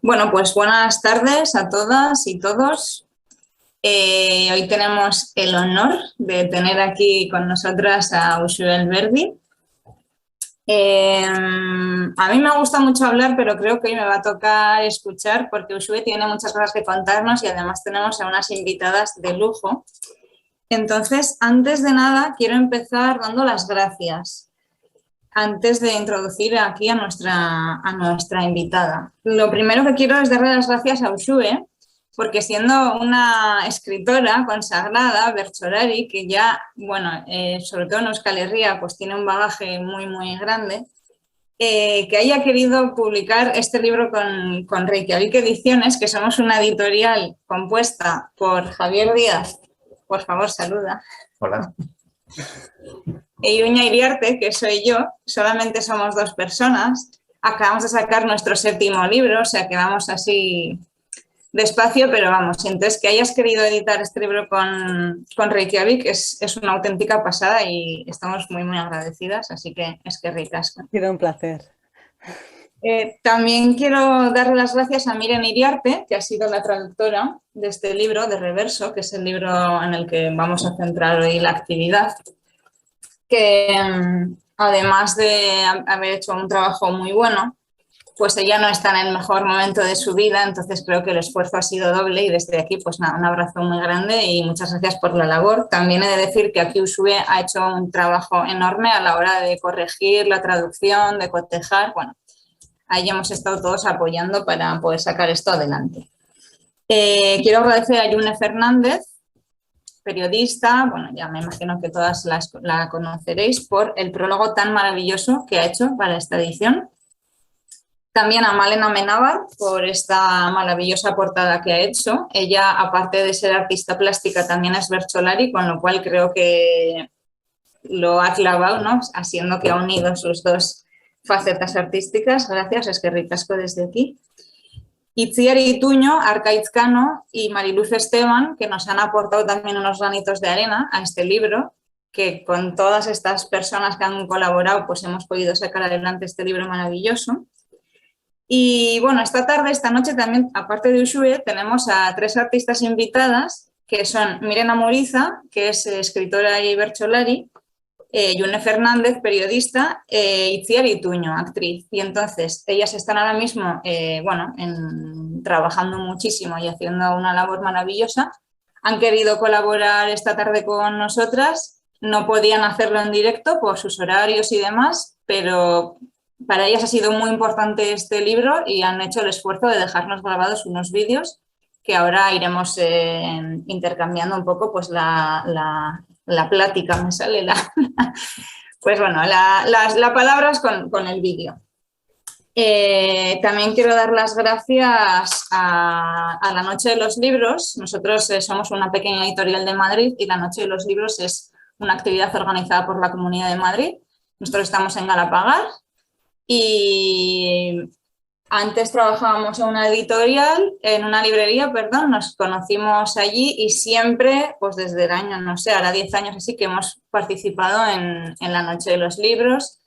Bueno, pues buenas tardes a todas y todos. Hoy tenemos el honor de tener aquí con nosotras a Uxue Alberdi. A mí me gusta mucho hablar, pero creo que hoy me va a tocar escuchar porque Uxue tiene muchas cosas que contarnos y además tenemos a unas invitadas de lujo. Entonces, antes de nada, quiero empezar dando las gracias. Antes de introducir aquí a nuestra invitada. Lo primero que quiero es darle las gracias a Uxue, porque siendo una escritora consagrada, bertsolari, que ya, bueno, sobre todo en Euskal Herria, pues tiene un bagaje muy, muy grande, que haya querido publicar este libro con Reykjavik Ediciones, que somos una editorial compuesta por Javier Díaz. Por favor, saluda. Hola. E Iruña Iriarte, que soy yo, solamente somos dos personas. Acabamos de sacar nuestro 7º libro, o sea que vamos así despacio, pero vamos, entonces que hayas querido editar este libro con Reykjavik es una auténtica pasada y estamos muy, muy agradecidas, así que es que ricasco. Ha sido un placer. También quiero darle las gracias a Miren Iriarte, que ha sido la traductora de este libro, de Reverso, que es el libro en el que vamos a centrar hoy la actividad, que además de haber hecho un trabajo muy bueno, pues ella no está en el mejor momento de su vida, entonces creo que el esfuerzo ha sido doble y desde aquí pues nada, un abrazo muy grande y muchas gracias por la labor. También he de decir que aquí Uxue ha hecho un trabajo enorme a la hora de corregir la traducción, de cotejar, bueno, ahí hemos estado todos apoyando para poder sacar esto adelante. Quiero agradecer a Yune Fernández, periodista, bueno, ya me imagino que todas la conoceréis por el prólogo tan maravilloso que ha hecho para esta edición. También a Malena Amenábar por esta maravillosa portada que ha hecho. Ella, aparte de ser artista plástica, también es bertsolari, con lo cual creo que lo ha clavado, ¿no? Haciendo que ha unido sus dos facetas artísticas. Gracias, es que ricasco desde aquí. Itziar Ituño, Arkaitz Cano y Mariluz Esteban, que nos han aportado también unos granitos de arena a este libro, que con todas estas personas que han colaborado, pues hemos podido sacar adelante este libro maravilloso. Y bueno, esta noche también, aparte de Uxue, tenemos a 3 artistas invitadas, que son Mirena Moriza, que es escritora y bertsolari, Yune Fernández, periodista, Itziar Ituño, actriz. Y entonces, ellas están ahora mismo, trabajando muchísimo y haciendo una labor maravillosa. Han querido colaborar esta tarde con nosotras. No podían hacerlo en directo por sus horarios y demás, pero para ellas ha sido muy importante este libro y han hecho el esfuerzo de dejarnos grabados unos vídeos que ahora iremos intercambiando un poco pues la plática, me sale pues bueno, la palabra es con el vídeo. También quiero dar las gracias a la Noche de los Libros. Nosotros somos una pequeña editorial de Madrid y la Noche de los Libros es una actividad organizada por la Comunidad de Madrid. Nosotros estamos en Galapagar y antes trabajábamos en una librería, nos conocimos allí y siempre, pues desde el año, no sé, ahora 10 años así que hemos participado en la Noche de los Libros.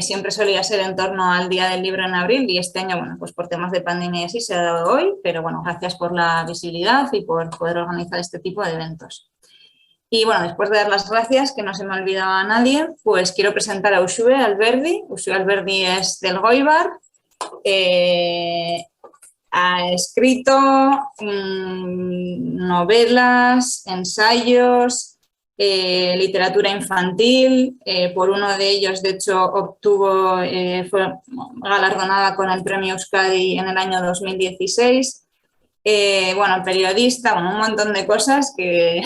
Siempre solía ser en torno al Día del Libro en abril y este año, bueno, pues por temas de pandemia y así se ha dado hoy, pero bueno, gracias por la visibilidad y por poder organizar este tipo de eventos. Y bueno, después de dar las gracias, que no se me ha olvidado a nadie, pues quiero presentar a Uxue Alberdi. Uxue Alberdi es del Goibar. Ha escrito novelas, ensayos, literatura infantil. Por uno de ellos, de hecho, fue galardonada con el Premio Euskadi en el año 2016. Periodista, un montón de cosas que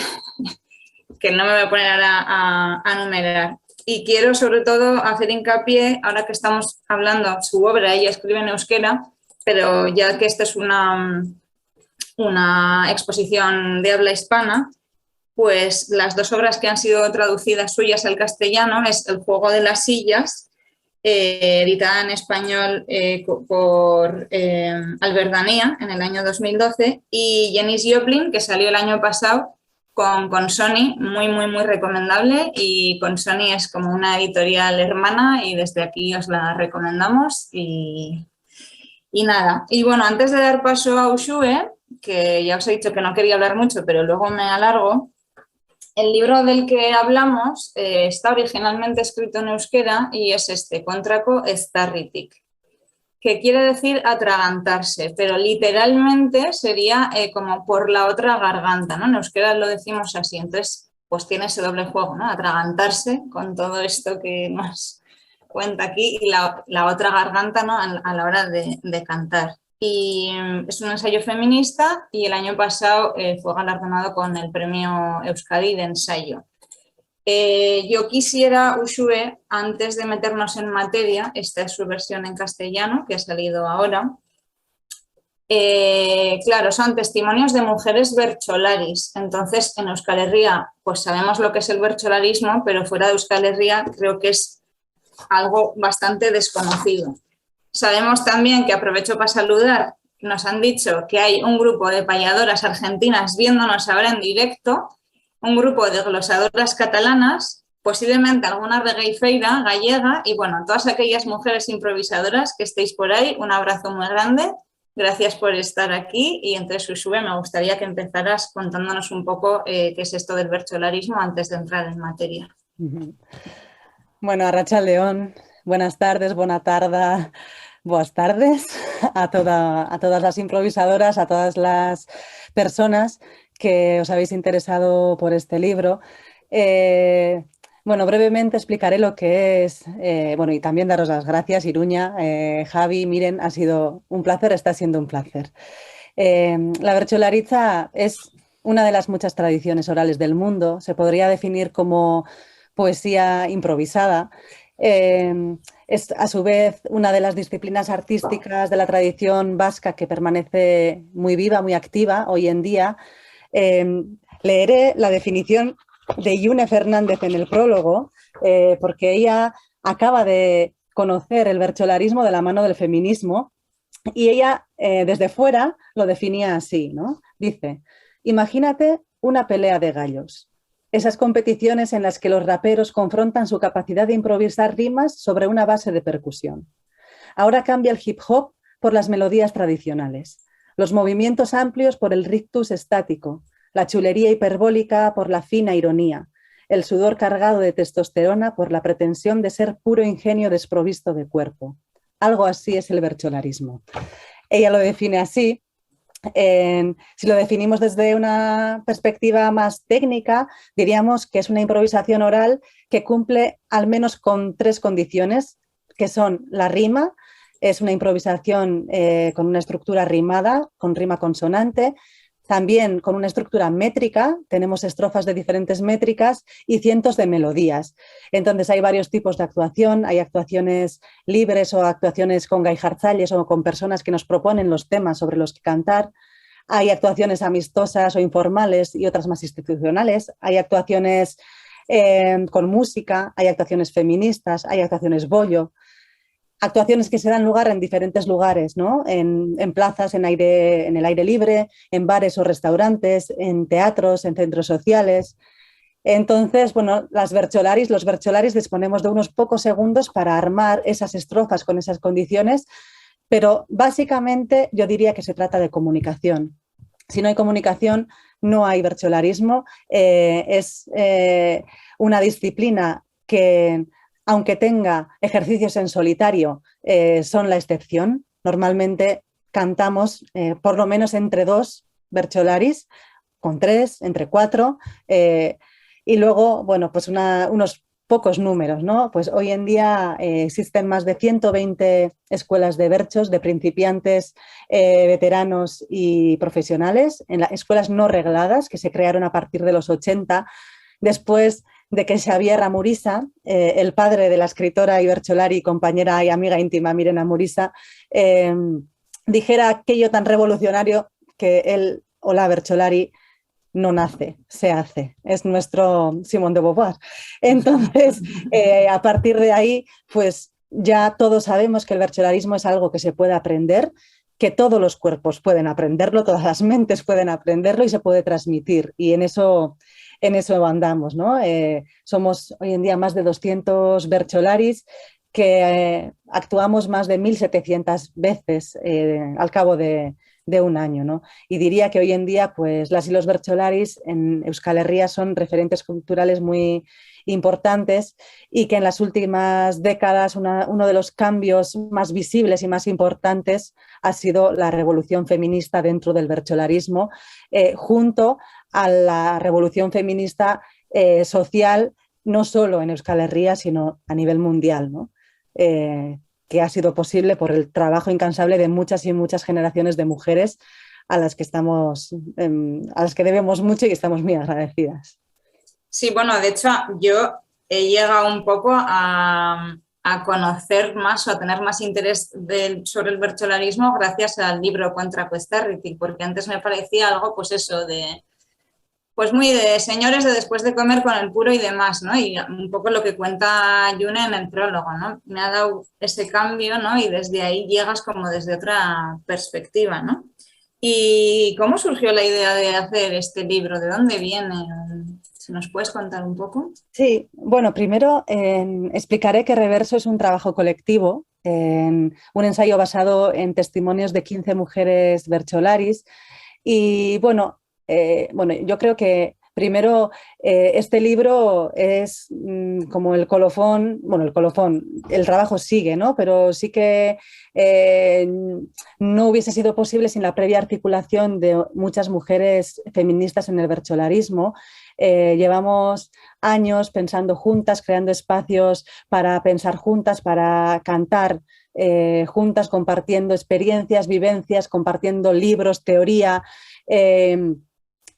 no me voy a poner ahora a enumerar. Y quiero sobre todo hacer hincapié, ahora que estamos hablando su obra, ella escribe en euskera, pero ya que esta es una exposición de habla hispana, pues las 2 obras que han sido traducidas suyas al castellano es El juego de las sillas, editada en español por Alberdanía en el año 2012, y Janis Joplin, que salió el año pasado con Sony, muy, muy, muy recomendable, y con Sony es como una editorial hermana y desde aquí os la recomendamos y Y nada, y bueno, antes de dar paso a Uxue, que ya os he dicho que no quería hablar mucho, pero luego me alargo, el libro del que hablamos está originalmente escrito en euskera y es este, Kontrako Eztarritik, que quiere decir atragantarse, pero literalmente sería como por la otra garganta, ¿no? En euskera lo decimos así, entonces pues tiene ese doble juego, ¿no? Atragantarse con todo esto que nos cuenta aquí y la otra garganta, ¿no? A la hora de cantar. Y es un ensayo feminista y el año pasado fue galardonado con el premio Euskadi de ensayo. Yo quisiera, Uxue, antes de meternos en materia, esta es su versión en castellano que ha salido ahora. Claro, son testimonios de mujeres bercholaris. Entonces, en Euskal Herria, pues sabemos lo que es el bercholarismo, pero fuera de Euskal Herria creo que es algo bastante desconocido. Sabemos también que, aprovecho para saludar, nos han dicho que hay un grupo de payadoras argentinas viéndonos ahora en directo, un grupo de glosadoras catalanas, posiblemente alguna regueifeira gallega y bueno, todas aquellas mujeres improvisadoras que estéis por ahí, un abrazo muy grande. Gracias por estar aquí y entre Uxue me gustaría que empezaras contándonos un poco qué es esto del bercholarismo antes de entrar en materia. Bueno, Arratsaldeon, buenas tardes, buena tarde, buenas tardes a todas las improvisadoras, a todas las personas que os habéis interesado por este libro. Bueno, brevemente explicaré lo que es, bueno, y también daros las gracias, Iruña, Javi, Miren, ha sido un placer, está siendo un placer. La bercholaritza es una de las muchas tradiciones orales del mundo, se podría definir como poesía improvisada. Es a su vez una de las disciplinas artísticas de la tradición vasca que permanece muy viva, muy activa hoy en día. Leeré la definición de Yune Fernández en el prólogo, porque ella acaba de conocer el bercholarismo de la mano del feminismo y ella desde fuera lo definía así, ¿no? Dice, imagínate una pelea de gallos. Esas competiciones en las que los raperos confrontan su capacidad de improvisar rimas sobre una base de percusión. Ahora cambia el hip hop por las melodías tradicionales, los movimientos amplios por el rictus estático, la chulería hiperbólica por la fina ironía, el sudor cargado de testosterona por la pretensión de ser puro ingenio desprovisto de cuerpo. Algo así es el bercholarismo. Ella lo define así. Si lo definimos desde una perspectiva más técnica, diríamos que es una improvisación oral que cumple al menos con 3 condiciones, que son la rima, es una improvisación con una estructura rimada, con rima consonante, también con una estructura métrica, tenemos estrofas de diferentes métricas y cientos de melodías. Entonces hay varios tipos de actuación, hay actuaciones libres o actuaciones con gaijartzales o con personas que nos proponen los temas sobre los que cantar. Hay actuaciones amistosas o informales y otras más institucionales. Hay actuaciones con música, hay actuaciones feministas, hay actuaciones bollo. Actuaciones que se dan lugar en diferentes lugares, ¿no? En plazas, en el aire libre, en bares o restaurantes, en teatros, en centros sociales. Entonces, bueno, los bercholaris disponemos de unos pocos segundos para armar esas estrofas con esas condiciones, pero básicamente yo diría que se trata de comunicación. Si no hay comunicación, no hay bercholarismo. Es una disciplina que, aunque tenga ejercicios en solitario, son la excepción. Normalmente cantamos por lo menos entre 2 bercholaris, con 3, entre 4, y luego, bueno, pues unos pocos números, ¿no? Pues hoy en día existen más de 120 escuelas de berchos, de principiantes, veteranos y profesionales, en las escuelas no regladas que se crearon a partir de los 80, después de que Xavier Amurisa, el padre de la escritora y bercholari, compañera y amiga íntima Miren Amurisa, dijera aquello tan revolucionario que él o la bercholari no nace, se hace. Es nuestro Simón de Beauvoir. Entonces, a partir de ahí, pues ya todos sabemos que el bercholarismo es algo que se puede aprender, que todos los cuerpos pueden aprenderlo, todas las mentes pueden aprenderlo y se puede transmitir. Y en eso andamos, ¿no? Somos hoy en día más de 200 bercholaris que actuamos más de 1.700 veces al cabo de un año, ¿no? Y diría que hoy en día pues, las y los bertsolaris en Euskal Herria son referentes culturales muy importantes y que en las últimas décadas uno de los cambios más visibles y más importantes ha sido la revolución feminista dentro del bertsolarismo, junto a la revolución feminista social, no solo en Euskal Herria, sino a nivel mundial, ¿no? Que ha sido posible por el trabajo incansable de muchas y muchas generaciones de mujeres a las que a las que debemos mucho y estamos muy agradecidas. Sí, bueno, de hecho yo he llegado un poco a conocer más o a tener más interés sobre el bercholarismo gracias al libro Contra Posterity, porque antes me parecía algo, pues eso, pues muy de señores de después de comer con el puro y demás, ¿no? Y un poco lo que cuenta Yune en el prólogo, ¿no? Me ha dado ese cambio, ¿no? Y desde ahí llegas como desde otra perspectiva, ¿no? ¿Y cómo surgió la idea de hacer este libro? ¿De dónde viene? ¿Se nos puedes contar un poco? Sí, bueno, primero explicaré que Reverso es un trabajo colectivo, un ensayo basado en testimonios de 15 mujeres bercholaris. Y bueno, yo creo que primero este libro es como el colofón, bueno, el trabajo sigue, ¿no? Pero sí que eh, no hubiese sido posible sin la previa articulación de muchas mujeres feministas en el bercholarismo. Llevamos años pensando juntas, creando espacios para pensar juntas, para cantar juntas, compartiendo experiencias, vivencias, compartiendo libros, teoría. Eh,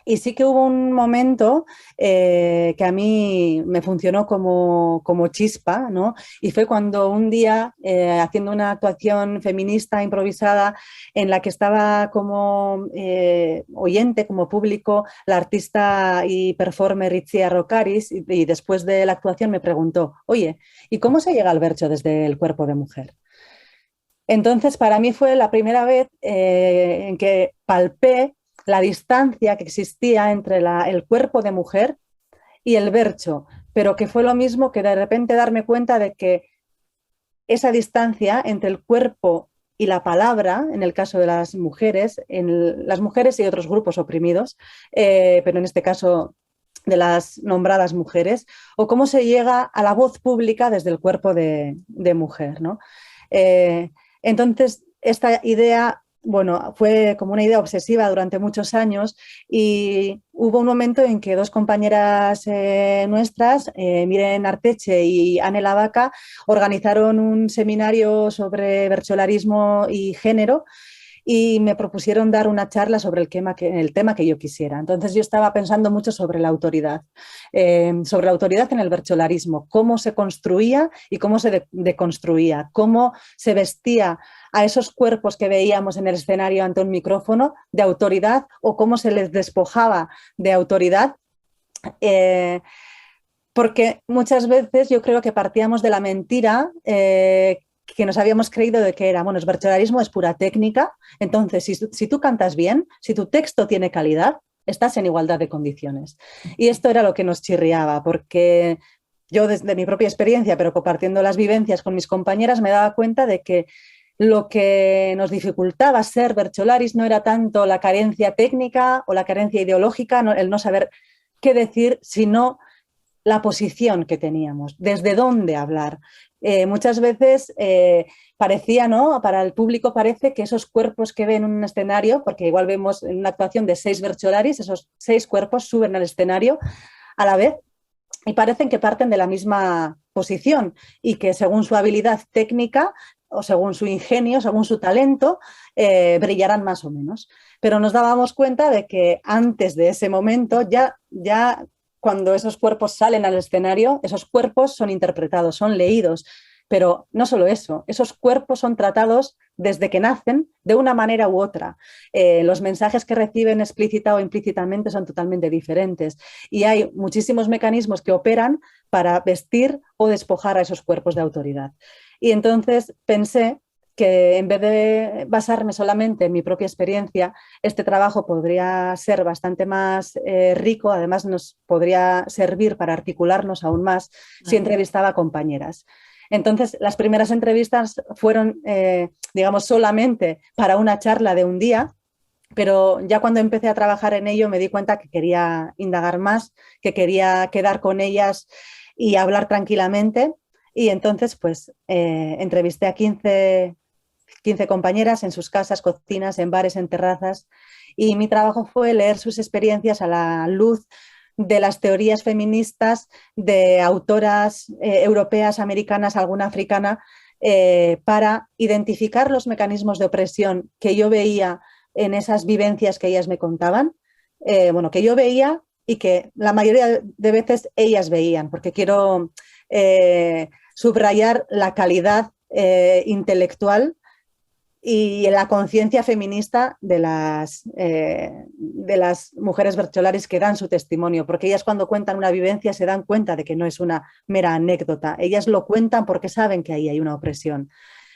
y sí que hubo un momento que a mí me funcionó como chispa, ¿no? Y fue cuando un día, haciendo una actuación feminista improvisada en la que estaba como oyente, como público, la artista y performer Itzia Rocaris, y después de la actuación me preguntó, oye, ¿y cómo se llega al bercho desde el cuerpo de mujer? Entonces, para mí fue la primera vez en que palpé la distancia que existía entre el cuerpo de mujer y el bercho, pero que fue lo mismo que de repente darme cuenta de que esa distancia entre el cuerpo y la palabra, en el caso de las mujeres y otros grupos oprimidos, pero en este caso de las nombradas mujeres, o cómo se llega a la voz pública desde el cuerpo de mujer, ¿no? Eh, entonces, esta idea, bueno, fue como una idea obsesiva durante muchos años y hubo un momento en que dos compañeras nuestras, Miren Arteche y Anne Lavaca, organizaron un seminario sobre bercholarismo y género y me propusieron dar una charla sobre el tema que yo quisiera. Entonces yo estaba pensando mucho sobre la autoridad en el bercholarismo, cómo se construía y cómo se deconstruía, cómo se vestía a esos cuerpos que veíamos en el escenario ante un micrófono de autoridad o cómo se les despojaba de autoridad. Porque muchas veces yo creo que partíamos de la mentira que nos habíamos creído de que era, bueno, el bercholarismo es pura técnica, entonces si tú cantas bien, si tu texto tiene calidad, estás en igualdad de condiciones. Y esto era lo que nos chirriaba, porque yo desde mi propia experiencia, pero compartiendo las vivencias con mis compañeras, me daba cuenta de que lo que nos dificultaba ser bercholaris no era tanto la carencia técnica o la carencia ideológica, el no saber qué decir, sino la posición que teníamos, desde dónde hablar. Muchas veces parecía, ¿no? Para el público parece que esos cuerpos que ven en un escenario, porque igual vemos en una actuación de 6 bercholaris, esos 6 cuerpos suben al escenario a la vez y parecen que parten de la misma posición y que según su habilidad técnica o según su ingenio, según su talento, brillarán más o menos. Pero nos dábamos cuenta de que antes de ese momento ya cuando esos cuerpos salen al escenario, esos cuerpos son interpretados, son leídos. Pero no solo eso, esos cuerpos son tratados desde que nacen de una manera u otra. Los mensajes que reciben explícita o implícitamente son totalmente diferentes y hay muchísimos mecanismos que operan para vestir o despojar a esos cuerpos de autoridad. Y entonces pensé que en vez de basarme solamente en mi propia experiencia, este trabajo podría ser bastante más rico, además nos podría servir para articularnos aún más si entrevistaba a compañeras. Entonces, las primeras entrevistas fueron, digamos, solamente para una charla de un día, pero ya cuando empecé a trabajar en ello me di cuenta que quería indagar más, que quería quedar con ellas y hablar tranquilamente. Y entonces, pues, entrevisté a 15 compañeras en sus casas, cocinas, en bares, en terrazas. Y mi trabajo fue leer sus experiencias a la luz de las teorías feministas de autoras europeas, americanas, alguna africana, para identificar los mecanismos de opresión que yo veía en esas vivencias que ellas me contaban, bueno, que yo veía y que la mayoría de veces ellas veían, porque quiero subrayar la calidad intelectual y la conciencia feminista de las mujeres bercholaris que dan su testimonio, porque ellas cuando cuentan una vivencia se dan cuenta de que no es una mera anécdota, ellas lo cuentan porque saben que ahí hay una opresión.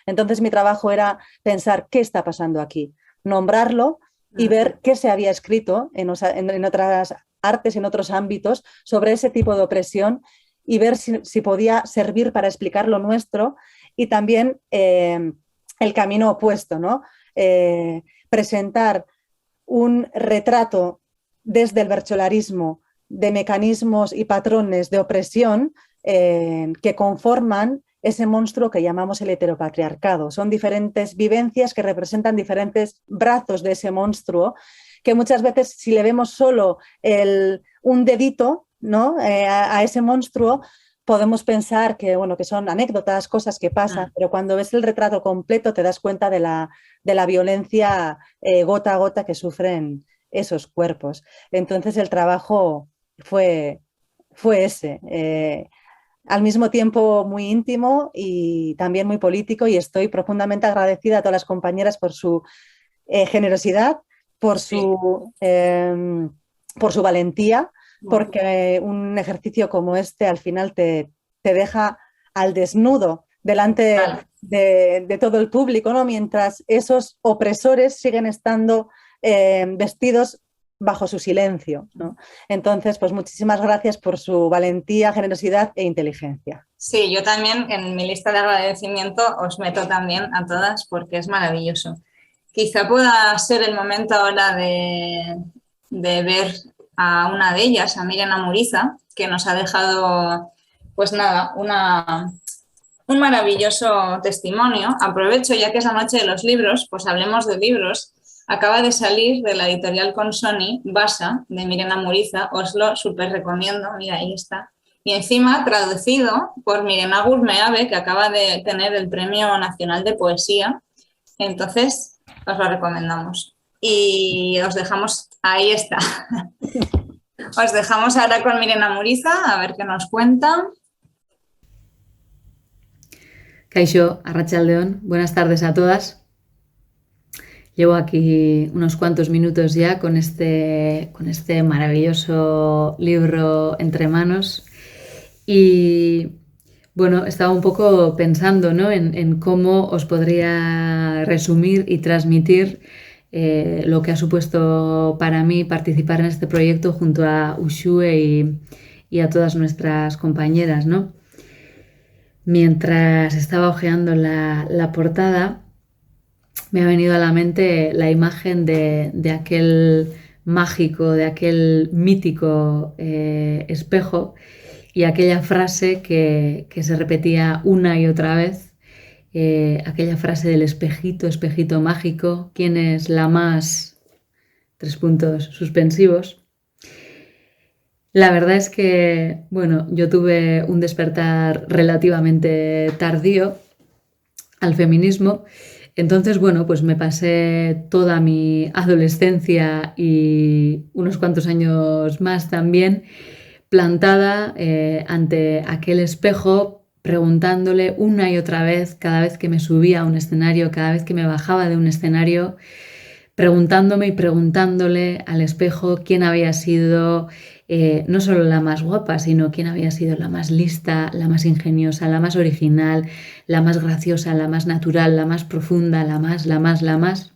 Entonces mi trabajo era pensar qué está pasando aquí, nombrarlo y ver qué se había escrito en otras artes, en otros ámbitos, sobre ese tipo de opresión y ver si podía servir para explicar lo nuestro y también el camino opuesto, ¿no? Presentar un retrato desde el bercholarismo de mecanismos y patrones de opresión que conforman ese monstruo que llamamos el heteropatriarcado. Son diferentes vivencias que representan diferentes brazos de ese monstruo que muchas veces si le vemos solo un dedito, ¿no? A ese monstruo, podemos pensar que, bueno, que son anécdotas, cosas que pasan, pero cuando ves el retrato completo te das cuenta de la violencia gota a gota que sufren esos cuerpos. Entonces el trabajo fue ese. Al mismo tiempo muy íntimo y también muy político, y estoy profundamente agradecida a todas las compañeras por su generosidad, por su valentía, porque un ejercicio como este al final te deja al desnudo delante de todo el público, ¿no? Mientras esos opresores siguen estando vestidos bajo su silencio, ¿no? Entonces, pues muchísimas gracias por su valentía, generosidad e inteligencia. Sí, yo también en mi lista de agradecimiento os meto también a todas porque es maravilloso. Quizá pueda ser el momento ahora de ver a una de ellas, a Miriam Amuriza, que nos ha dejado, pues nada, un maravilloso testimonio. Aprovecho, ya que es la noche de los libros, pues hablemos de libros. Acaba de salir de la editorial Consoni, Basa, de Miriam Amuriza, os lo súper recomiendo, mira, ahí está. Y encima traducido por Mirena Gurmeave, que acaba de tener el Premio Nacional de Poesía. Entonces, os lo recomendamos. Y os dejamos, ahí está. Os dejamos ahora con Mirena Amuriza, a ver qué nos cuenta. Kaixo, Arratsaldeon, buenas tardes a todas. Llevo aquí unos cuantos minutos ya con este maravilloso libro entre manos y bueno, estaba un poco pensando, ¿no? en cómo os podría resumir y transmitir lo que ha supuesto para mí participar en este proyecto junto a Uxue y a todas nuestras compañeras, ¿no? Mientras estaba hojeando la portada, me ha venido a la mente la imagen de aquel mágico, de aquel mítico espejo y aquella frase que se repetía una y otra vez, aquella frase del espejito, espejito mágico, ¿quién es la más? 3 puntos suspensivos. La verdad es que, bueno, yo tuve un despertar relativamente tardío al feminismo. Entonces, bueno, pues me pasé toda mi adolescencia y unos cuantos años más también plantada ante aquel espejo, preguntándole una y otra vez, cada vez que me subía a un escenario, cada vez que me bajaba de un escenario, preguntándome y preguntándole al espejo quién había sido no solo la más guapa, sino quién había sido la más lista, la más ingeniosa, la más original, la más graciosa, la más natural, la más profunda, la más,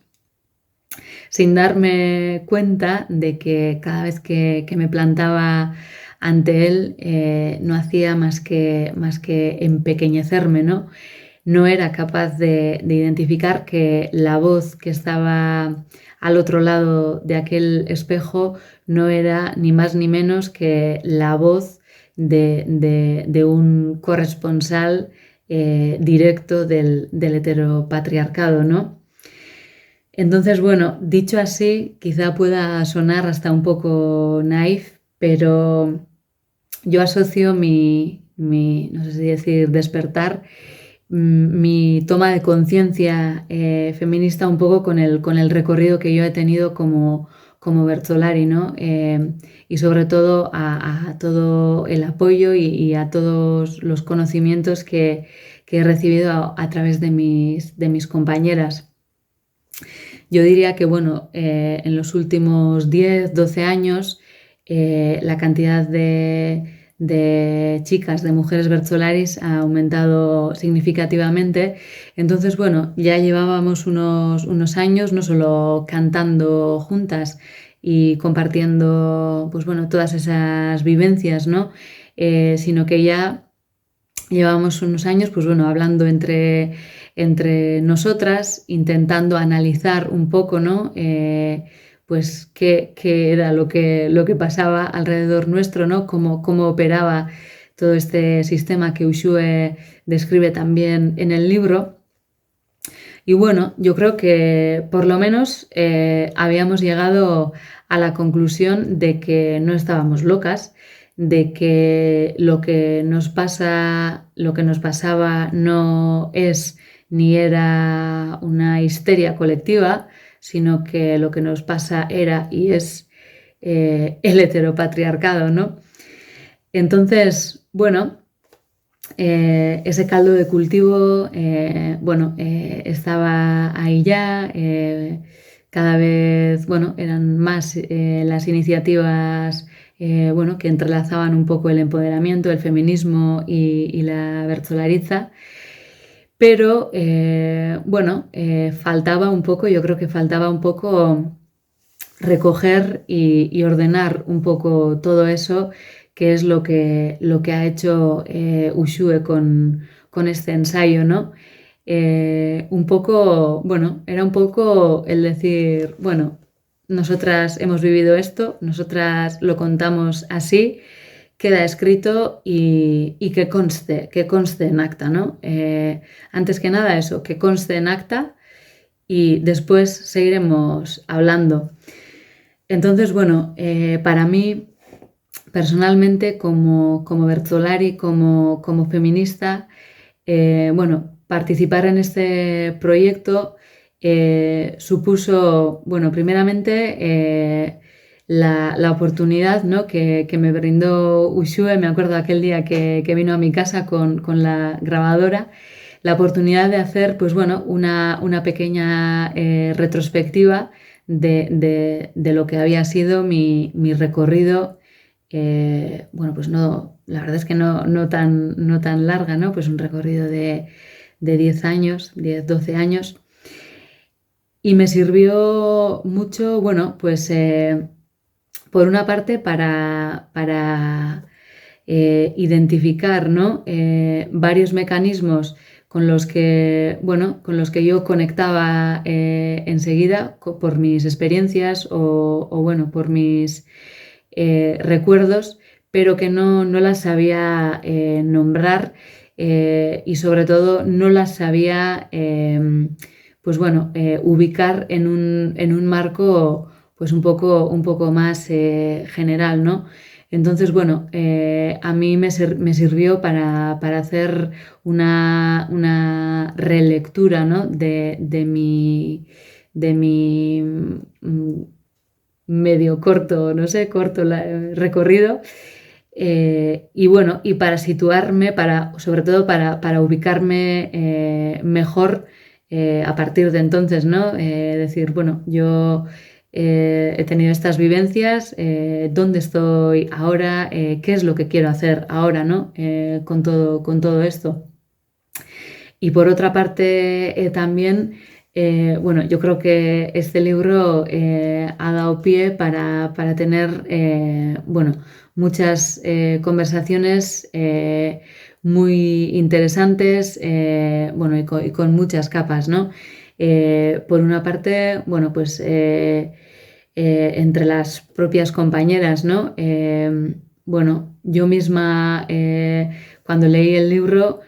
sin darme cuenta de que cada vez que me plantaba ante él no hacía más que empequeñecerme, ¿no? No era capaz de identificar que la voz que estaba al otro lado de aquel espejo no era ni más ni menos que la voz de un corresponsal directo del heteropatriarcado, ¿no? Entonces, bueno, dicho así, quizá pueda sonar hasta un poco naif, pero yo asocio no sé si decir despertar, mi toma de conciencia feminista un poco con el recorrido que yo he tenido como Bertolari, ¿no? Y sobre todo a todo el apoyo y a todos los conocimientos que he recibido a través de mis compañeras. Yo diría que, bueno, en los últimos 10, 12 años, la cantidad de chicas, de mujeres Bertsolaris ha aumentado significativamente. Entonces, bueno, ya llevábamos unos años no solo cantando juntas y compartiendo, pues bueno, todas esas vivencias, ¿no? Sino que ya llevábamos unos años, pues bueno, hablando entre nosotras, intentando analizar un poco, ¿no? Pues qué era lo que pasaba alrededor nuestro, ¿no? Cómo operaba todo este sistema que Ushue describe también en el libro. Y bueno, yo creo que por lo menos habíamos llegado a la conclusión de que no estábamos locas, de que lo que nos pasaba no es ni era una histeria colectiva, sino que lo que nos pasa era y es el heteropatriarcado, ¿no? Entonces, bueno, ese caldo de cultivo, estaba ahí ya. Cada vez, bueno, eran más las iniciativas, que entrelazaban un poco el empoderamiento, el feminismo y la Bertsolaritza. Pero, faltaba un poco, yo creo que faltaba un poco recoger y ordenar un poco todo eso, que es lo que ha hecho Ushue con este ensayo, ¿no? Un poco, bueno, era un poco el decir, bueno, nosotras hemos vivido esto, nosotras lo contamos así, queda escrito y que conste en acta, ¿no? Antes que nada eso, que conste en acta y después seguiremos hablando. Entonces, bueno, para mí, personalmente, como Bertolari, como feminista, participar en este proyecto supuso, bueno, primeramente la oportunidad, ¿no? que me brindó Ushue. Me acuerdo aquel día que vino a mi casa con la grabadora, la oportunidad de hacer, pues bueno, una pequeña retrospectiva de lo que había sido mi recorrido. Pues no, la verdad es que no tan larga, ¿no? Pues un recorrido de 10 años, 10, 12 años. Y me sirvió mucho, bueno, pues por una parte para identificar, ¿no? Varios mecanismos con los que yo conectaba enseguida por mis experiencias o por mis recuerdos, pero que no las sabía nombrar y sobre todo no las sabía ubicar en un marco pues un poco más general, ¿no? Entonces, bueno, a mí me sirvió para hacer una relectura, ¿no? de mi medio corto, no sé, recorrido. Y para situarme, sobre todo para ubicarme mejor a partir de entonces, ¿no? Decir, bueno, yo he tenido estas vivencias, ¿dónde estoy ahora? ¿Qué es lo que quiero hacer ahora, ¿no? Con todo esto. Y por otra parte, también bueno, yo creo que este libro ha dado pie para tener, bueno, muchas conversaciones muy interesantes, bueno, y con muchas capas, ¿no? Por una parte, bueno, pues entre las propias compañeras, ¿no? Bueno, yo misma cuando leí el libro,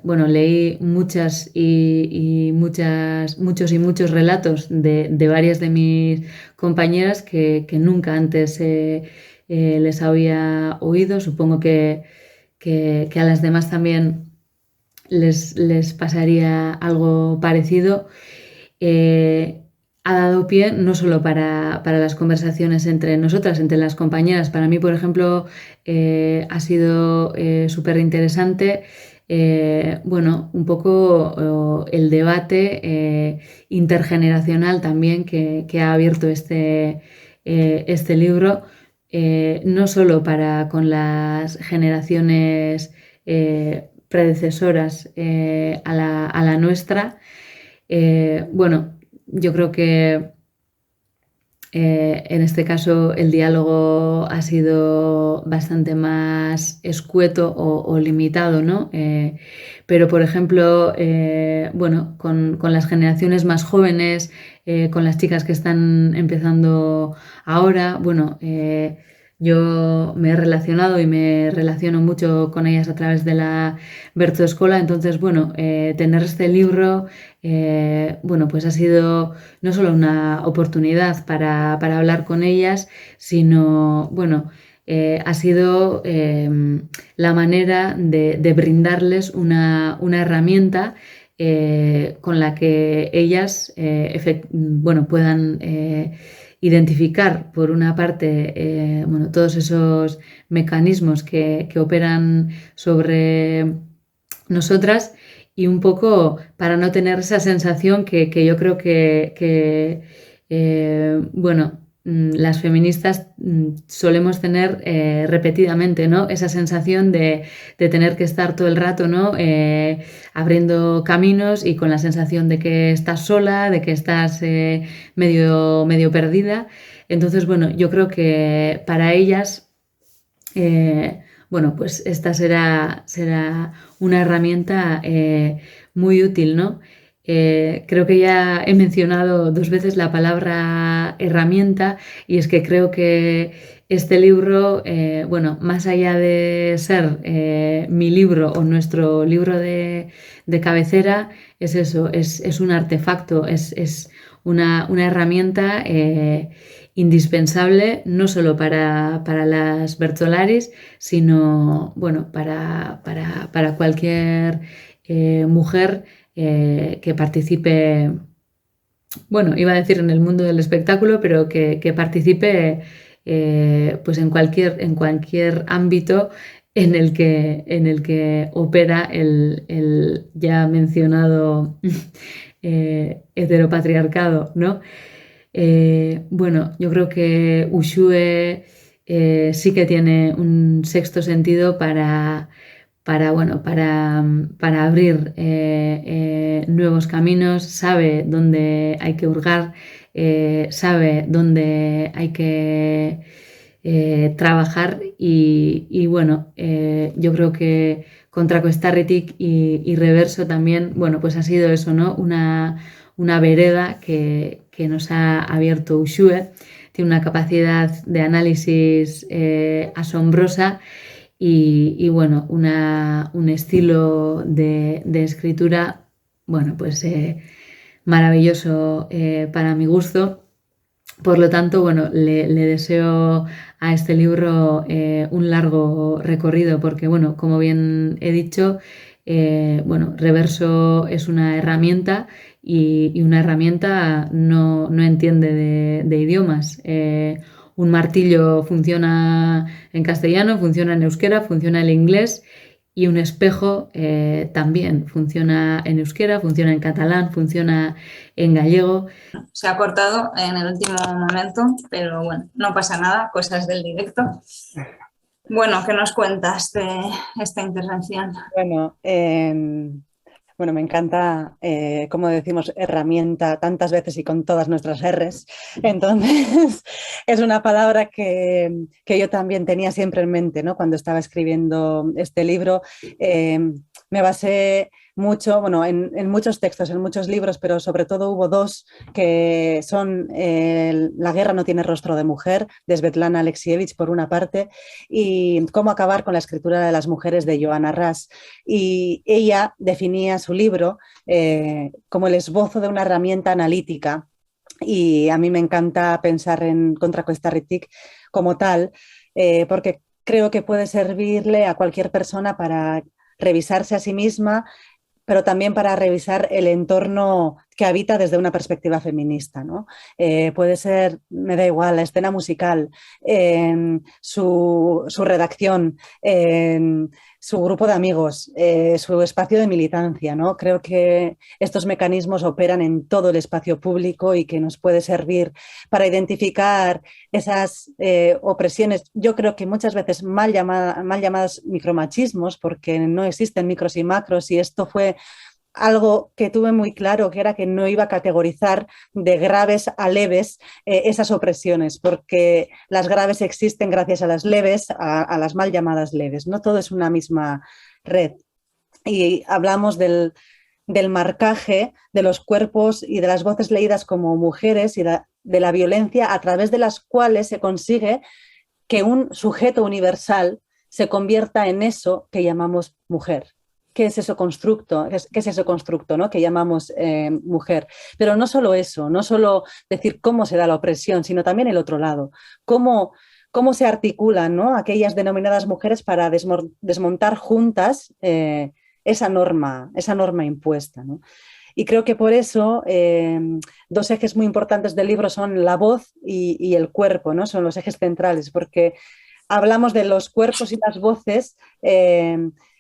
bueno, leí muchos y muchos relatos de varias de mis compañeras que nunca antes les había oído. Supongo que a las demás también les pasaría algo parecido. Eh, Ha dado pie no solo para las conversaciones entre nosotras, entre las compañeras. Para mí, por ejemplo, ha sido súper interesante, bueno, un poco el debate intergeneracional también que ha abierto este libro, no solo para con las generaciones predecesoras a la nuestra. Bueno, yo creo que en este caso el diálogo ha sido bastante más escueto o limitado, ¿no? Pero, por ejemplo, bueno, con las generaciones más jóvenes, con las chicas que están empezando ahora, bueno, yo me he relacionado y me relaciono mucho con ellas a través de la Bertoscola. Entonces, bueno, tener este libro, bueno, pues ha sido no solo una oportunidad para hablar con ellas, sino, bueno, ha sido la manera de brindarles una herramienta con la que ellas, bueno, puedan identificar, por una parte, bueno, todos esos mecanismos que operan sobre nosotras, y un poco para no tener esa sensación que yo creo bueno, las feministas solemos tener repetidamente, ¿no? Esa sensación de tener que estar todo el rato, ¿no? Abriendo caminos y con la sensación de que estás sola, de que estás medio perdida. Entonces, bueno, yo creo que para ellas, bueno, pues esta será una herramienta muy útil, ¿no? Creo que ya he mencionado 2 veces la palabra herramienta, y es que creo que este libro, bueno, más allá de ser mi libro o nuestro libro de cabecera, es eso, es un artefacto, es una herramienta indispensable, no solo para las Bertolaris, sino, bueno, para cualquier mujer que participe, bueno, iba a decir en el mundo del espectáculo, pero que participe pues en cualquier ámbito en el que opera el ya mencionado heteropatriarcado, ¿no? Bueno, yo creo que Ushue sí que tiene un sexto sentido bueno, para abrir nuevos caminos, sabe dónde hay que hurgar, sabe dónde hay que trabajar, y bueno, yo creo que contra Starritic y Reverso también, bueno, pues ha sido eso, ¿no? Una vereda que nos ha abierto Ushue. Tiene una capacidad de análisis asombrosa y bueno, un estilo de escritura, bueno, pues maravilloso para mi gusto. Por lo tanto, bueno, le deseo a este libro un largo recorrido, porque, bueno, como bien he dicho, bueno, Reverso es una herramienta, y una herramienta no entiende de idiomas. Un martillo funciona en castellano, funciona en euskera, funciona en inglés, y un espejo también funciona en euskera, funciona en catalán, funciona en gallego. Se ha cortado en el último momento, pero bueno, no pasa nada, cosas del directo. Bueno, ¿qué nos cuentas de esta intervención? Bueno, Bueno, me encanta, como decimos, herramienta tantas veces y con todas nuestras R's. Entonces, es una palabra que yo también tenía siempre en mente, ¿no? Cuando estaba escribiendo este libro. Me basé mucho, bueno, en muchos textos, en muchos libros, pero sobre todo hubo dos que son La guerra no tiene rostro de mujer, de Svetlana Alexievich, por una parte, y Cómo acabar con la escritura de las mujeres, de Johanna Ras. Y ella definía su libro como el esbozo de una herramienta analítica. Y a mí me encanta pensar en Contra Costa Ritic como tal, porque creo que puede servirle a cualquier persona para revisarse a sí misma, pero también para revisar el entorno que habita desde una perspectiva feminista, ¿no? Puede ser, me da igual, la escena musical, su redacción, su grupo de amigos, su espacio de militancia, ¿no? Creo que estos mecanismos operan en todo el espacio público y que nos puede servir para identificar esas opresiones, yo creo que muchas veces mal llamadas micromachismos, porque no existen micros y macros, y esto fue algo que tuve muy claro, que era que no iba a categorizar de graves a leves esas opresiones, porque las graves existen gracias a las leves, a las mal llamadas leves. No todo es una misma red. Y hablamos del marcaje de los cuerpos y de las voces leídas como mujeres y de la violencia a través de las cuales se consigue que un sujeto universal se convierta en eso que llamamos mujer. ¿Qué es eso constructo? ¿Qué es ese constructo, ¿no? Que llamamos mujer? Pero no solo eso, no solo decir cómo se da la opresión, sino también el otro lado. Cómo se articulan, ¿no? Aquellas denominadas mujeres para desmontar juntas esa norma impuesta, ¿no? Y creo que por eso dos ejes muy importantes del libro son la voz y el cuerpo, ¿no? Son los ejes centrales, porque hablamos de los cuerpos y las voces